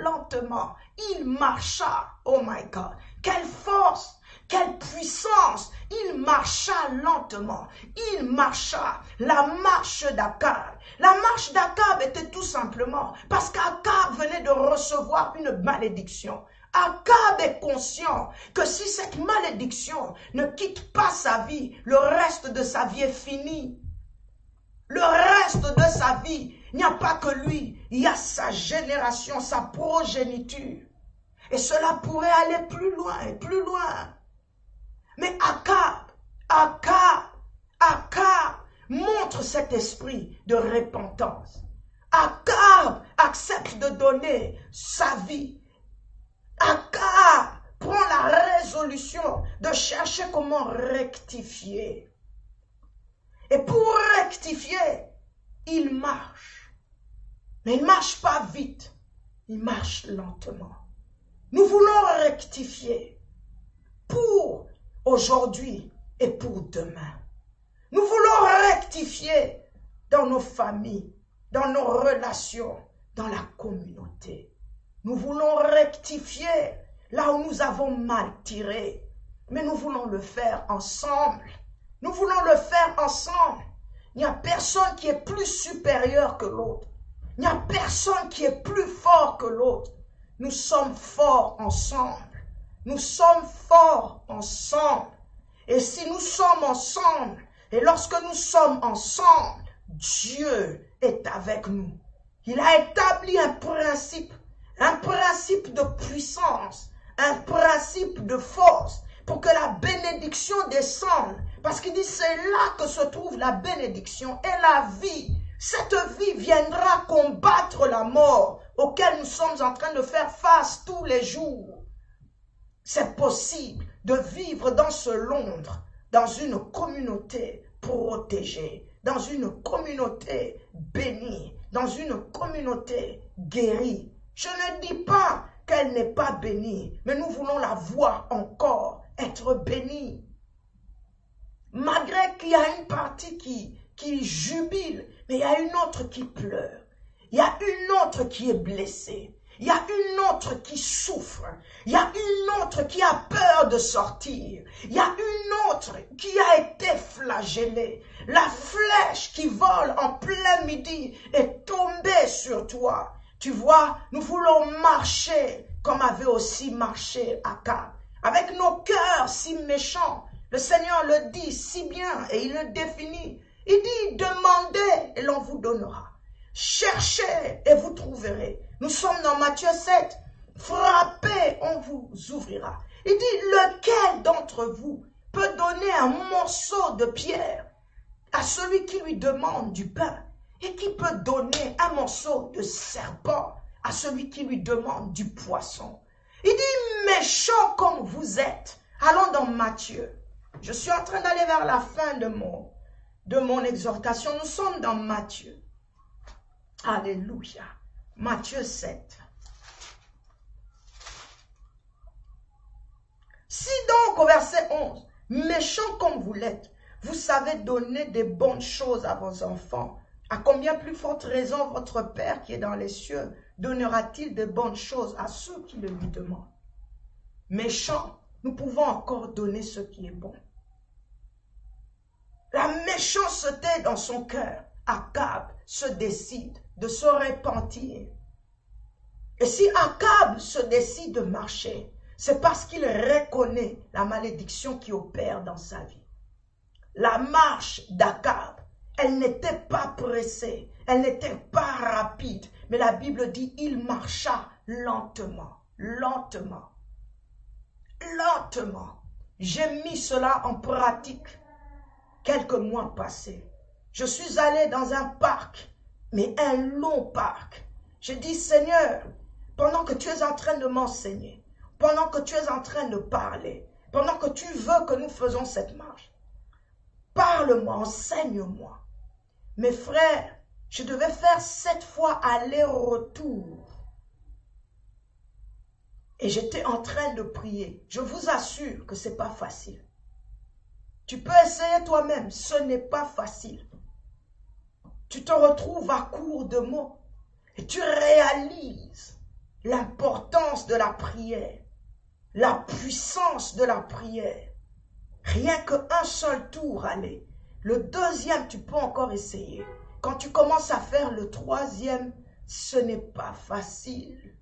lentement, il marcha, oh my God, quelle force, quelle puissance, il marcha lentement, il marcha, la marche d'Akab. La marche d'Akab était tout simplement parce qu'Akab venait de recevoir une malédiction. Akab est conscient que si cette malédiction ne quitte pas sa vie, le reste de sa vie est fini. Le reste de sa vie, il n'y a pas que lui, il y a sa génération, sa progéniture. Et cela pourrait aller plus loin et plus loin. Mais Akab montre cet esprit de repentance. Akab accepte de donner sa vie. Akab prend la résolution de chercher comment rectifier. Et pour rectifier, il marche. Mais il ne marche pas vite, il marche lentement. Nous voulons rectifier pour aujourd'hui et pour demain. Nous voulons rectifier dans nos familles, dans nos relations, dans la communauté. Nous voulons rectifier là où nous avons mal tiré. Mais nous voulons le faire ensemble. Nous voulons le faire ensemble. Il n'y a personne qui est plus supérieur que l'autre. Il n'y a personne qui est plus fort que l'autre. Nous sommes forts ensemble. Nous sommes forts ensemble. Et si nous sommes ensemble, et lorsque nous sommes ensemble, Dieu est avec nous. Il a établi un principe de puissance, un principe de force, pour que la bénédiction descende. Parce qu'il dit, c'est là que se trouve la bénédiction et la vie. Cette vie viendra combattre la mort auquel nous sommes en train de faire face tous les jours. C'est possible de vivre dans ce Londres, dans une communauté protégée, dans une communauté bénie, dans une communauté guérie. Je ne dis pas qu'elle n'est pas bénie, mais nous voulons la voir encore être bénie. Malgré qu'il y a une partie qui jubile, mais il y a une autre qui pleure. Il y a une autre qui est blessée. Il y a une autre qui souffre. Il y a une autre qui a peur de sortir. Il y a une autre qui a été flagellée. La flèche qui vole en plein midi est tombée sur toi. Tu vois, nous voulons marcher comme avait aussi marché Akab. Avec nos cœurs si méchants. Le Seigneur le dit si bien et il le définit. Il dit, demandez et l'on vous donnera. Cherchez et vous trouverez. Nous sommes dans Matthieu 7. Frappez, on vous ouvrira. Il dit, lequel d'entre vous peut donner un morceau de pierre à celui qui lui demande du pain? Et qui peut donner un morceau de serpent à celui qui lui demande du poisson? Il dit, méchant comme vous êtes. Allons dans Matthieu. Je suis en train d'aller vers la fin de mon exhortation. Nous sommes dans Matthieu. Alléluia. Matthieu 7. Si donc au verset 11, méchant comme vous l'êtes, vous savez donner des bonnes choses à vos enfants, à combien plus forte raison votre Père qui est dans les cieux donnera-t-il de bonnes choses à ceux qui le lui demandent? Méchant, nous pouvons encore donner ce qui est bon. La méchanceté dans son cœur, Akab se décide de se repentir. Et si Akab se décide de marcher, c'est parce qu'il reconnaît la malédiction qui opère dans sa vie. La marche d'Akab, elle n'était pas pressée, elle n'était pas rapide, mais la Bible dit il marcha lentement, lentement, lentement. J'ai mis cela en pratique quelques mois passés. Je suis allé dans un parc, mais un long parc. J'ai dit, Seigneur, pendant que tu es en train de m'enseigner, pendant que tu es en train de parler, pendant que tu veux que nous faisons cette marche, parle-moi, enseigne-moi. Mes frères, je devais faire 7 fois aller-retour. Et j'étais en train de prier. Je vous assure que ce n'est pas facile. Tu peux essayer toi-même, ce n'est pas facile. Tu te retrouves à court de mots et tu réalises l'importance de la prière, la puissance de la prière. Rien qu'un seul tour, allez. Le deuxième, tu peux encore essayer. Quand tu commences à faire le troisième, ce n'est pas facile.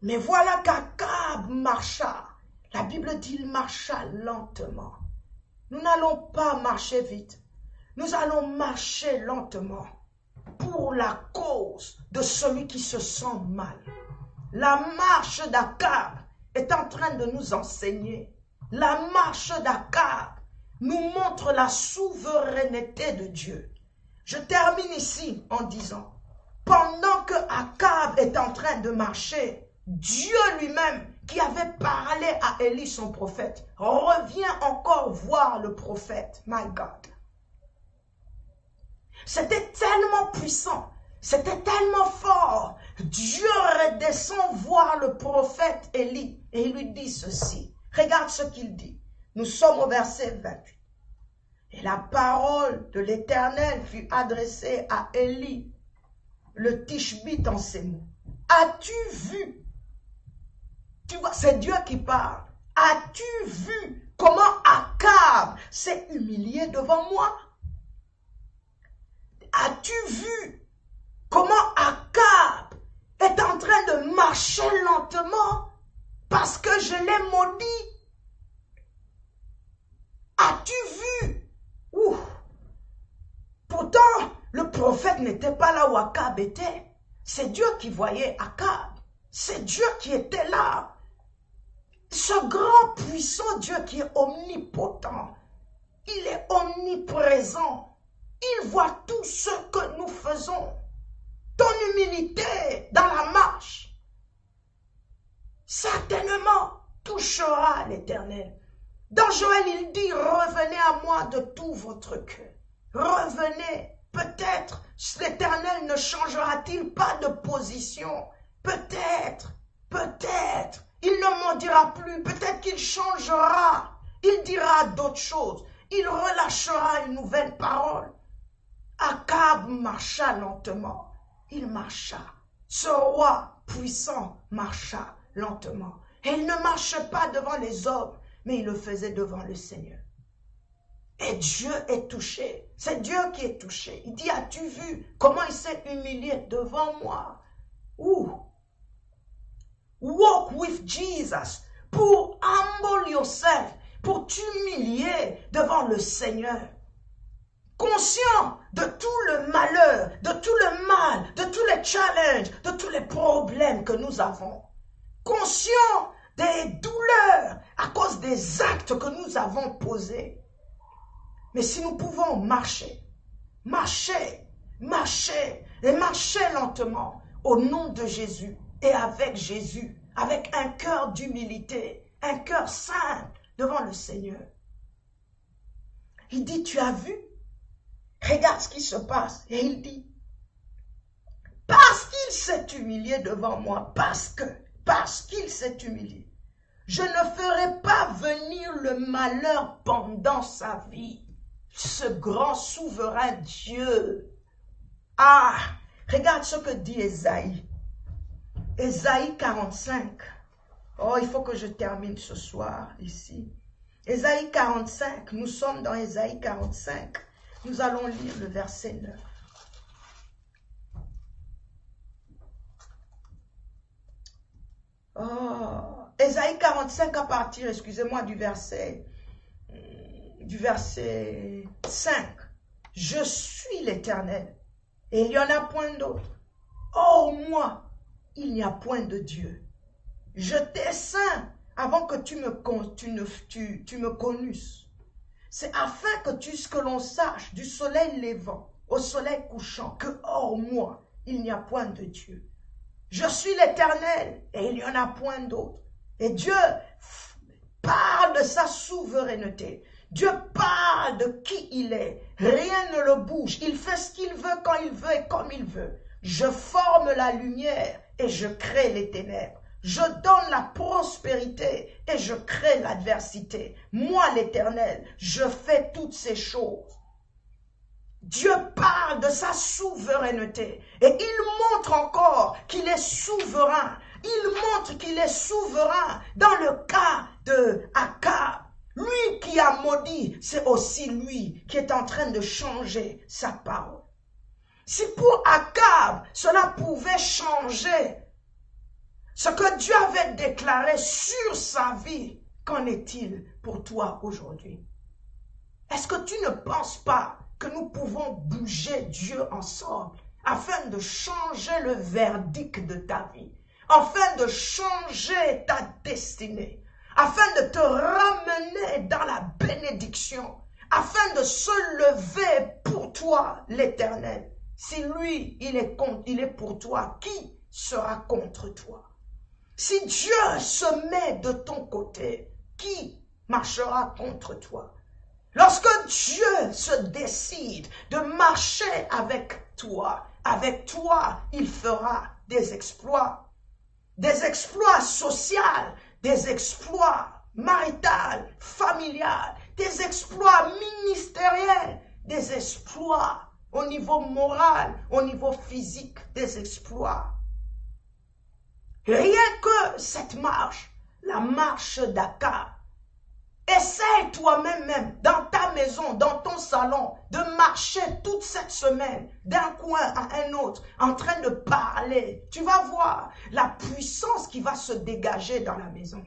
Mais voilà qu'Akab marcha. La Bible dit il marcha lentement. Nous n'allons pas marcher vite. Nous allons marcher lentement pour la cause de celui qui se sent mal. La marche d'Akab est en train de nous enseigner. La marche d'Akab nous montre la souveraineté de Dieu. Je termine ici en disant, pendant que Akab est en train de marcher, Dieu lui-même, qui avait parlé à Élie son prophète, revient encore voir le prophète. My God. C'était tellement puissant, c'était tellement fort. Dieu redescend voir le prophète Élie et il lui dit ceci. Regarde ce qu'il dit. Nous sommes au verset 28. Et la parole de l'Éternel fut adressée à Élie, le Tishbite, en ces mots. As-tu vu? Tu vois, c'est Dieu qui parle. As-tu vu comment Akab s'est humilié devant moi? As-tu vu comment Akab est en train de marcher lentement parce que je l'ai maudit? As-tu vu? Pourtant, le prophète n'était pas là où Akab était. C'est Dieu qui voyait Akab. C'est Dieu qui était là. Ce grand puissant Dieu qui est omnipotent, il est omniprésent. Il voit tout ce que nous faisons. Ton humilité dans la marche, certainement, touchera l'Éternel. Dans Joël, il dit, revenez à moi de tout votre cœur. Revenez. Peut-être l'Éternel ne changera-t-il pas de position. Peut-être. Il ne m'en dira plus. Peut-être qu'il changera. Il dira d'autres choses. Il relâchera une nouvelle parole. Akab marcha lentement. Il marcha. Ce roi puissant marcha lentement. Et il ne marche pas devant les hommes, mais il le faisait devant le Seigneur. Et Dieu est touché. C'est Dieu qui est touché. Il dit, as-tu vu comment il s'est humilié devant moi? Walk with Jesus. Pour humble yourself. Pour t'humilier devant le Seigneur. Conscient de tout le malheur, de tout le mal, de tous les challenges, de tous les problèmes que nous avons. Conscient des douleurs à cause des actes que nous avons posés. Mais si nous pouvons marcher, marcher, marcher et marcher lentement au nom de Jésus et avec Jésus, avec un cœur d'humilité, un cœur simple devant le Seigneur. Il dit, tu as vu? Regarde ce qui se passe. Et il dit, parce qu'il s'est humilié devant moi, parce qu'il s'est humilié, je ne ferai pas venir le malheur pendant sa vie. Ce grand souverain Dieu. Ah, regarde ce que dit Ésaïe. Ésaïe 45. Oh, il faut que je termine ce soir ici. Ésaïe 45, nous sommes dans Ésaïe 45. Nous allons lire le verset 9. Oh, Ésaïe 45 à partir, excusez-moi, du verset 5. Je suis l'Éternel, et il n'y en a point d'autre. Hors moi, il n'y a point de Dieu. Je t'ai saint avant que tu me connusses. C'est afin que l'on sache du soleil levant au soleil couchant que hors moi, il n'y a point de Dieu. Je suis l'Éternel et il n'y en a point d'autre. Et Dieu parle de sa souveraineté. Dieu parle de qui il est. Rien ne le bouge. Il fait ce qu'il veut, quand il veut et comme il veut. Je forme la lumière et je crée les ténèbres. Je donne la prospérité et je crée l'adversité. Moi, l'Éternel, je fais toutes ces choses. Dieu parle de sa souveraineté et il montre encore qu'il est souverain. Il montre qu'il est souverain dans le cas de Akab. Lui qui a maudit, c'est aussi lui qui est en train de changer sa parole. Si pour Akab, cela pouvait changer ce que Dieu avait déclaré sur sa vie, qu'en est-il pour toi aujourd'hui? Est-ce que tu ne penses pas que nous pouvons bouger Dieu ensemble afin de changer le verdict de ta vie, afin de changer ta destinée, afin de te ramener dans la bénédiction, afin de se lever pour toi, l'Éternel? Si lui, il est pour toi, qui sera contre toi? Si Dieu se met de ton côté, qui marchera contre toi? Lorsque Dieu se décide de marcher avec toi, il fera des exploits sociaux, des exploits maritaux, familiaux, des exploits ministériels, des exploits au niveau moral, au niveau physique, des exploits. Rien que cette marche, la marche d'Akab. Essaye toi-même, dans ta maison, dans ton salon, de marcher toute cette semaine, d'un coin à un autre, en train de parler. Tu vas voir la puissance qui va se dégager dans la maison.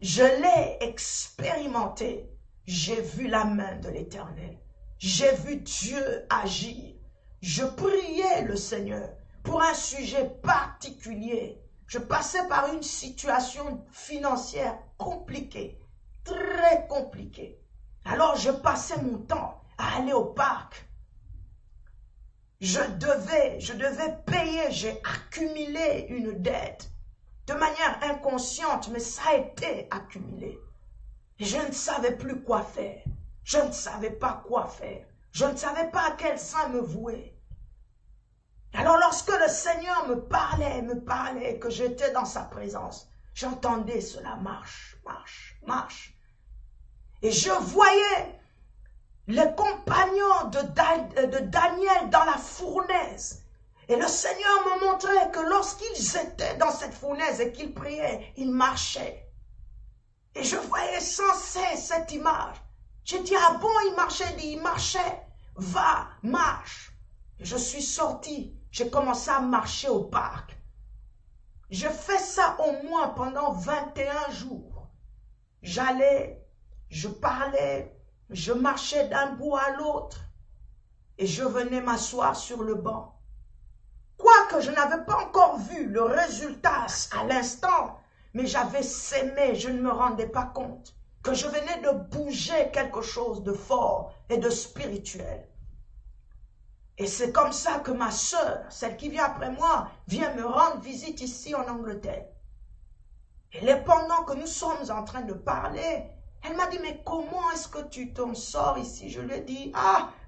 Je l'ai expérimenté. J'ai vu la main de l'Éternel. J'ai vu Dieu agir. Je priais le Seigneur pour un sujet particulier. Je passais par une situation financière compliquée, très compliquée. Alors je passais mon temps à aller au parc. Je devais payer, j'ai accumulé une dette de manière inconsciente, mais ça a été accumulé. Et je ne savais plus quoi faire. Je ne savais pas quoi faire. Je ne savais pas à quel saint me vouer. Alors lorsque le Seigneur me parlait, que j'étais dans sa présence, j'entendais cela marche, marche, marche. Et je voyais les compagnons de Daniel dans la fournaise. Et le Seigneur me montrait que lorsqu'ils étaient dans cette fournaise et qu'ils priaient, ils marchaient. Et je voyais sans cesse cette image. J'ai dit, ah bon, il marchait? Il dit, il marchait. Va, marche. Et je suis sorti. J'ai commencé à marcher au parc. Je fais ça au moins pendant 21 jours. J'allais, je parlais, je marchais d'un bout à l'autre. Et je venais m'asseoir sur le banc. Quoique je n'avais pas encore vu le résultat à l'instant, mais j'avais sémé, je ne me rendais pas compte que je venais de bouger quelque chose de fort et de spirituel. Et c'est comme ça que ma sœur, celle qui vient après moi, vient me rendre visite ici en Angleterre. Et pendant que nous sommes en train de parler, elle m'a dit, mais comment est-ce que tu t'en sors ici? Je lui ai dit,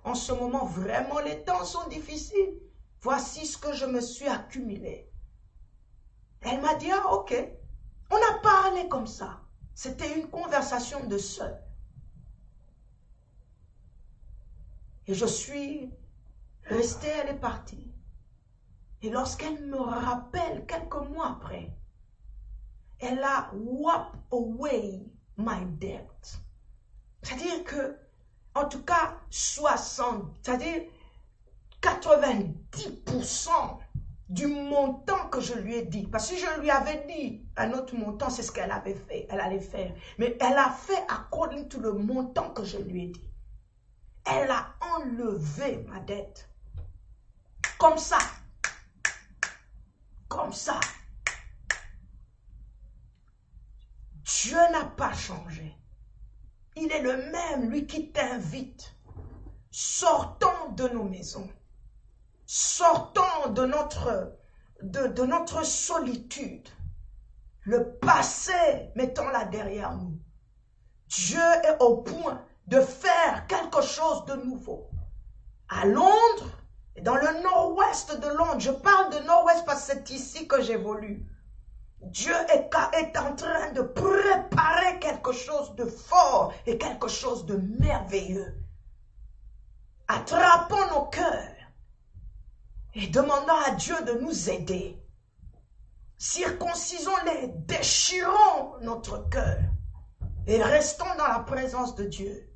en ce moment, vraiment, les temps sont difficiles. Voici ce que je me suis accumulé. Elle m'a dit, ok. On a parlé comme ça. C'était une conversation de sœurs. Et je suis restée, elle est partie. Et lorsqu'elle me rappelle quelques mois après, elle a wiped away my debt. C'est-à-dire que, en tout cas, 90% du montant que je lui ai dit. Parce que si je lui avais dit un autre montant, c'est ce qu'elle avait fait, elle allait faire. Mais elle a fait according to le montant que je lui ai dit. Elle a enlevé ma dette. Comme ça. Comme ça. Dieu n'a pas changé. Il est le même, lui qui t'invite. Sortons de nos maisons. Sortons de notre solitude. Le passé, mettons-la derrière nous. Dieu est au point de faire quelque chose de nouveau. À Londres, et dans le nord-ouest de Londres, je parle de nord-ouest parce que c'est ici que j'évolue. Dieu est en train de préparer quelque chose de fort et quelque chose de merveilleux. Attrapons nos cœurs et demandons à Dieu de nous aider. Circoncisons-les, déchirons notre cœur et restons dans la présence de Dieu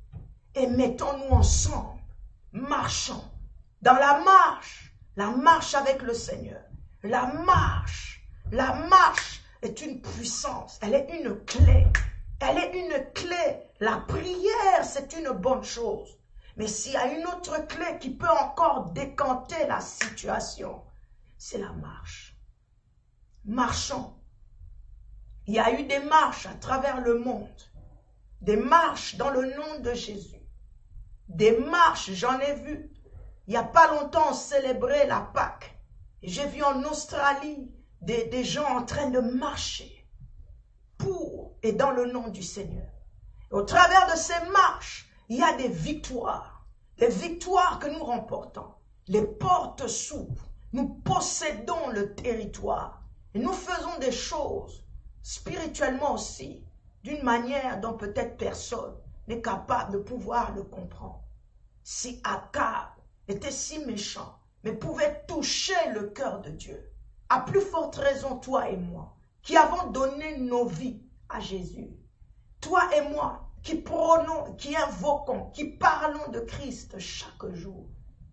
et mettons-nous ensemble, marchons dans la marche avec le Seigneur. La marche est une puissance, elle est une clé. Elle est une clé. La prière, c'est une bonne chose. Mais s'il y a une autre clé qui peut encore décanter la situation, c'est la marche. Marchons. Il y a eu des marches à travers le monde. Des marches dans le nom de Jésus. Des marches, j'en ai vu. Il n'y a pas longtemps, on célébrait la Pâque. Et j'ai vu en Australie des gens en train de marcher pour et dans le nom du Seigneur. Et au travers de ces marches, il y a des victoires que nous remportons. Les portes s'ouvrent, nous possédons le territoire et nous faisons des choses spirituellement aussi, d'une manière dont peut-être personne n'est capable de pouvoir le comprendre. Si Akab était si méchant, mais pouvait toucher le cœur de Dieu, à plus forte raison, toi et moi, qui avons donné nos vies à Jésus, toi et moi, qui prônons, qui invoquons, qui parlons de Christ chaque jour,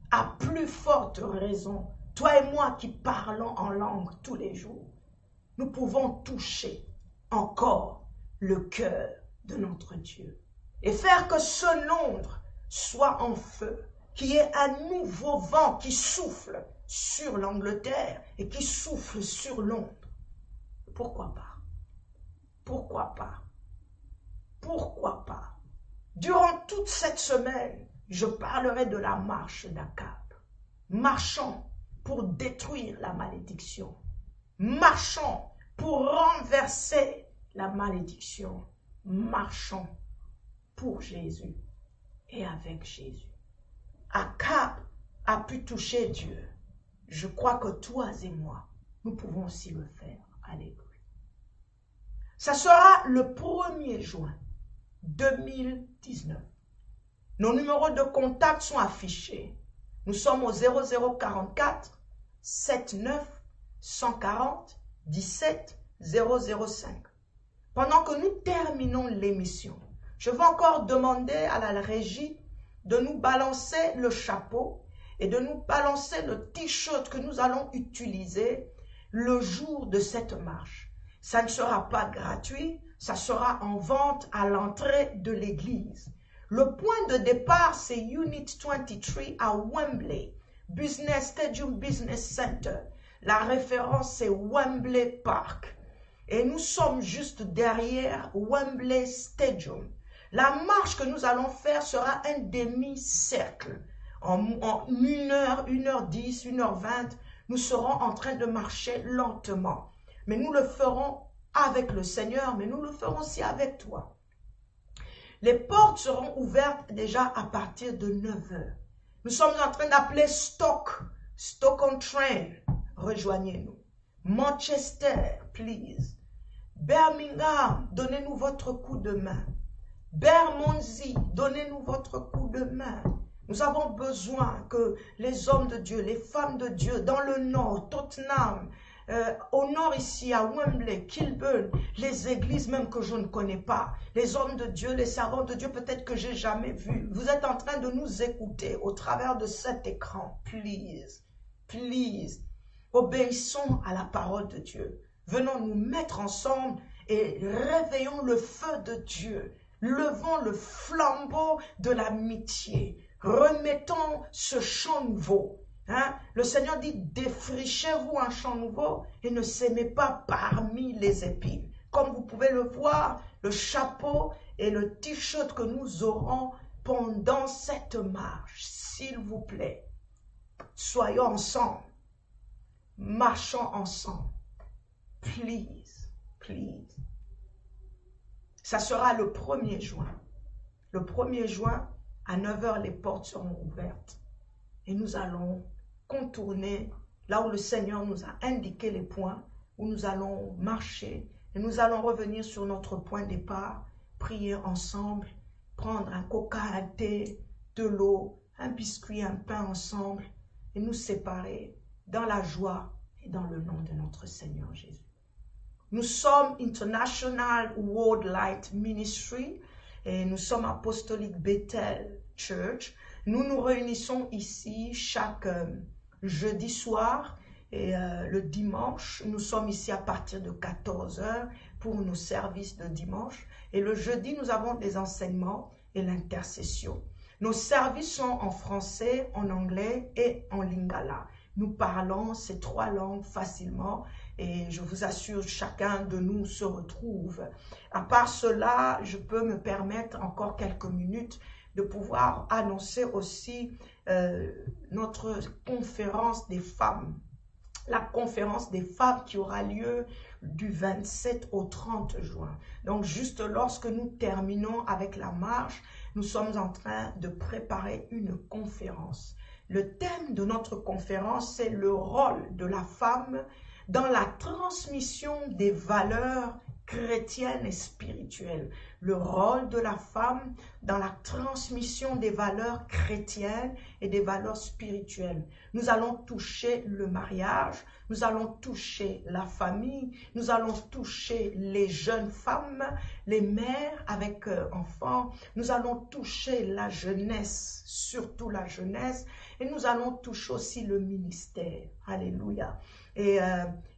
à plus forte raison, toi et moi qui parlons en langue tous les jours, nous pouvons toucher encore le cœur de notre Dieu et faire que ce Londres soit en feu, qu'il y ait un nouveau vent qui souffle sur l'Angleterre et qui souffle sur Londres. Pourquoi pas? Pourquoi pas? Pourquoi pas? Durant toute cette semaine, je parlerai de la marche d'Akab. Marchons pour détruire la malédiction. Marchons pour renverser la malédiction. Marchons pour Jésus et avec Jésus. Akab a pu toucher Dieu. Je crois que toi et moi, nous pouvons aussi le faire. Alléluia. Ça sera le 1er juin 2019. Nos numéros de contact sont affichés. Nous sommes au 0044 79 140 17 005. Pendant que nous terminons l'émission, je vais encore demander à la régie de nous balancer le chapeau et de nous balancer le t-shirt que nous allons utiliser le jour de cette marche. Ça ne sera pas gratuit, ça sera en vente à l'entrée de l'église. Le point de départ, c'est Unit 23 à Wembley, Business Stadium Business Center. La référence, c'est Wembley Park. Et nous sommes juste derrière Wembley Stadium. La marche que nous allons faire sera un demi-cercle. En 1h, 1h10, 1h20, nous serons en train de marcher lentement. Mais nous le ferons avec le Seigneur, mais nous le ferons aussi avec toi. Les portes seront ouvertes déjà à partir de 9h. Nous sommes en train d'appeler Stoke-on-Trent, rejoignez-nous. Manchester, please. Birmingham, donnez-nous votre coup de main. Bermondsey, donnez-nous votre coup de main. Nous avons besoin que les hommes de Dieu, les femmes de Dieu, dans le nord, Tottenham, au nord ici à Wembley, Kilburn, les églises même que je ne connais pas, les hommes de Dieu, les servants de Dieu peut-être que j'ai jamais vus. Vous êtes en train de nous écouter au travers de cet écran. Please, please, obéissons à la parole de Dieu. Venons nous mettre ensemble et réveillons le feu de Dieu. Levons le flambeau de l'amitié. Remettons ce chant nouveau. Le Seigneur dit, défrichez-vous un champ nouveau et ne s'aimez pas parmi les épines. Comme vous pouvez le voir, le chapeau et le t-shirt que nous aurons pendant cette marche, s'il vous plaît, soyons ensemble, marchons ensemble. Please, please. Ça sera le 1er juin. Le 1er juin, à 9h, les portes seront ouvertes. Et nous allons contourner là où le Seigneur nous a indiqué les points, où nous allons marcher. Et nous allons revenir sur notre point de départ, prier ensemble, prendre un coca, un thé, de l'eau, un biscuit, un pain ensemble, et nous séparer dans la joie et dans le nom de notre Seigneur Jésus. Nous sommes International World Light Ministry et nous sommes Apostolique Bethel Church. Nous nous réunissons ici chaque jeudi soir et le dimanche. Nous sommes ici à partir de 14h pour nos services de dimanche. Et le jeudi, nous avons des enseignements et l'intercession. Nos services sont en français, en anglais et en lingala. Nous parlons ces 3 langues facilement et je vous assure, chacun de nous se retrouve. À part cela, je peux me permettre encore quelques minutes de pouvoir annoncer aussi notre conférence des femmes. La conférence des femmes qui aura lieu du 27 au 30 juin. Donc, juste lorsque nous terminons avec la marche, nous sommes en train de préparer une conférence. Le thème de notre conférence, c'est le rôle de la femme dans la transmission des valeurs chrétiennes et spirituelles. Le rôle de la femme dans la transmission des valeurs chrétiennes et des valeurs spirituelles. Nous allons toucher le mariage, nous allons toucher la famille, nous allons toucher les jeunes femmes, les mères avec enfants, nous allons toucher la jeunesse, surtout la jeunesse, et nous allons toucher aussi le ministère. Alléluia. Et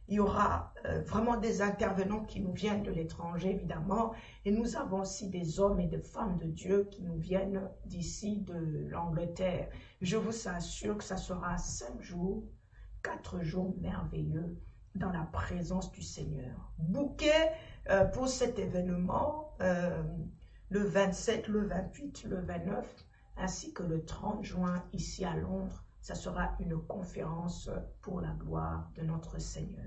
il y aura vraiment des intervenants qui nous viennent de l'étranger, évidemment. Et nous avons aussi des hommes et des femmes de Dieu qui nous viennent d'ici, de l'Angleterre. Je vous assure que ça sera 5 jours, 4 jours merveilleux dans la présence du Seigneur. Booké pour cet événement, le 27, le 28, le 29, ainsi que le 30 juin ici à Londres. Ça sera une conférence pour la gloire de notre Seigneur.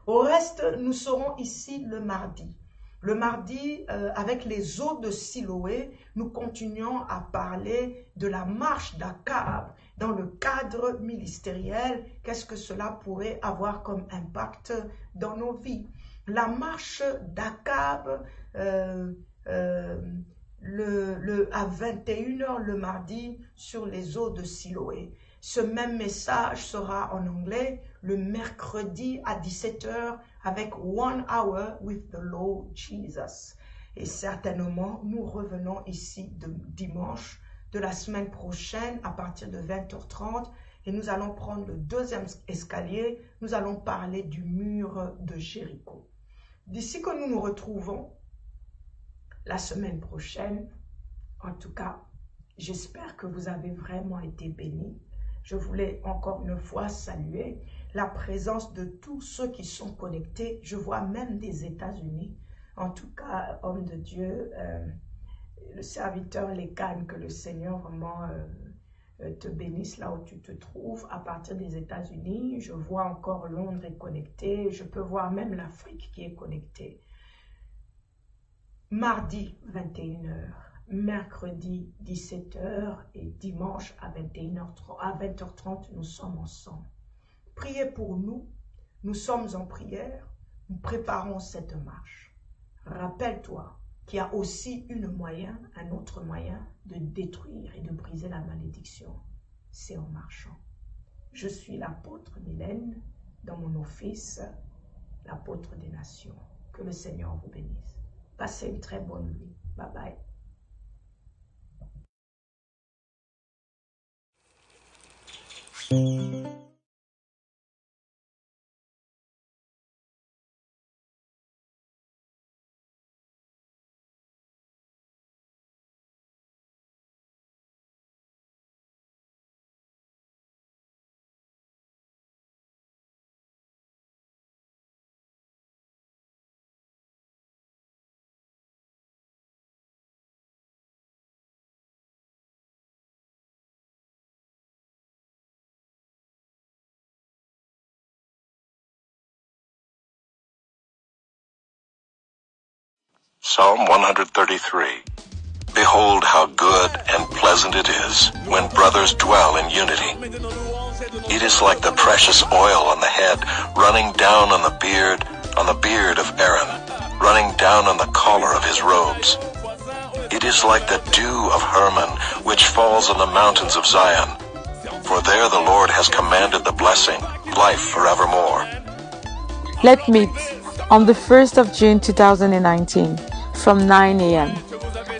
Au reste, nous serons ici le mardi. Le mardi, avec les eaux de Siloé, nous continuons à parler de la marche d'Akab dans le cadre ministériel. Qu'est-ce que cela pourrait avoir comme impact dans nos vies? La marche d'Akab à 21h le mardi sur les eaux de Siloé. Ce même message sera en anglais le mercredi à 17h avec 1 hour with the Lord Jesus. Et certainement, nous revenons ici dimanche de la semaine prochaine à partir de 20h30 et nous allons prendre le 2e escalier. Nous allons parler du mur de Jéricho. D'ici que nous nous retrouvons la semaine prochaine, en tout cas, j'espère que vous avez vraiment été bénis. Je voulais encore une fois saluer la présence de tous ceux qui sont connectés. Je vois même des États-Unis. En tout cas, homme de Dieu, le serviteur Lécan, que le Seigneur vraiment te bénisse là où tu te trouves. À partir des États-Unis, je vois encore Londres est connecté. Je peux voir même l'Afrique qui est connectée. Mardi, 21h. Mercredi, 17h. Et dimanche, à 20h30, nous sommes ensemble. Priez pour nous. Nous sommes en prière. Nous préparons cette marche. Rappelle-toi qu'il y a aussi un autre moyen de détruire et de briser la malédiction. C'est en marchant. Je suis l'apôtre Mylène, dans mon office, l'apôtre des nations. Que le Seigneur vous bénisse. Passez une très bonne nuit. Bye bye. Psalm 133. Behold how good and pleasant it is when brothers dwell in unity. It is like the precious oil on the head, running down on the beard of Aaron, running down on the collar of his robes. It is like the dew of Hermon, which falls on the mountains of Zion. For there the Lord has commanded the blessing, life forevermore. Let's meet on the 1st of June 2019 from 9 a.m.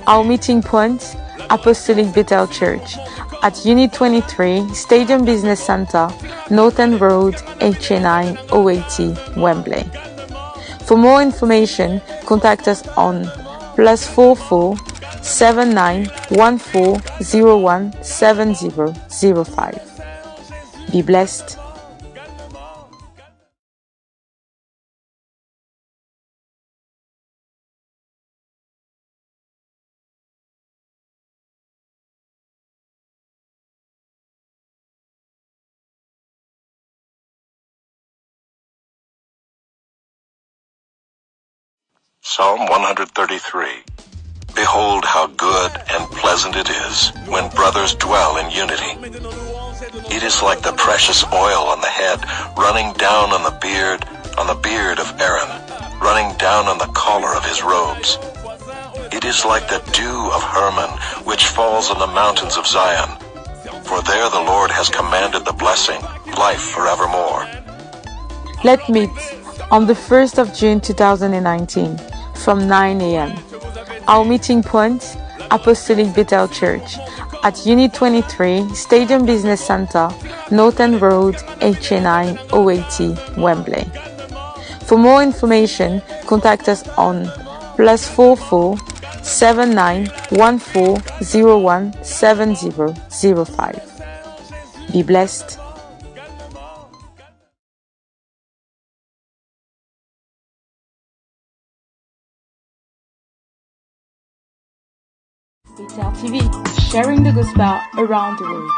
Our meeting point, Apostolic Bethel Church at Unit 23, Stadium Business Center, Norton Road, HA9 080, Wembley. For more information, contact us on +44 791401 7005. Be blessed. Psalm 133. Behold how good and pleasant it is when brothers dwell in unity. It is like the precious oil on the head, running down on the beard of Aaron, running down on the collar of his robes. It is like the dew of Hermon, which falls on the mountains of Zion. For there the Lord has commanded the blessing, life forevermore. Let's meet on the 1st of June 2019 from 9 a.m. Our meeting point, Apostolic Bethel Church at Unit 23, Stadium Business Center, Norton Road, HA9 080, Wembley. For more information, contact us on +44 791401 7005. Be blessed. Bethel TV, sharing the gospel around the world.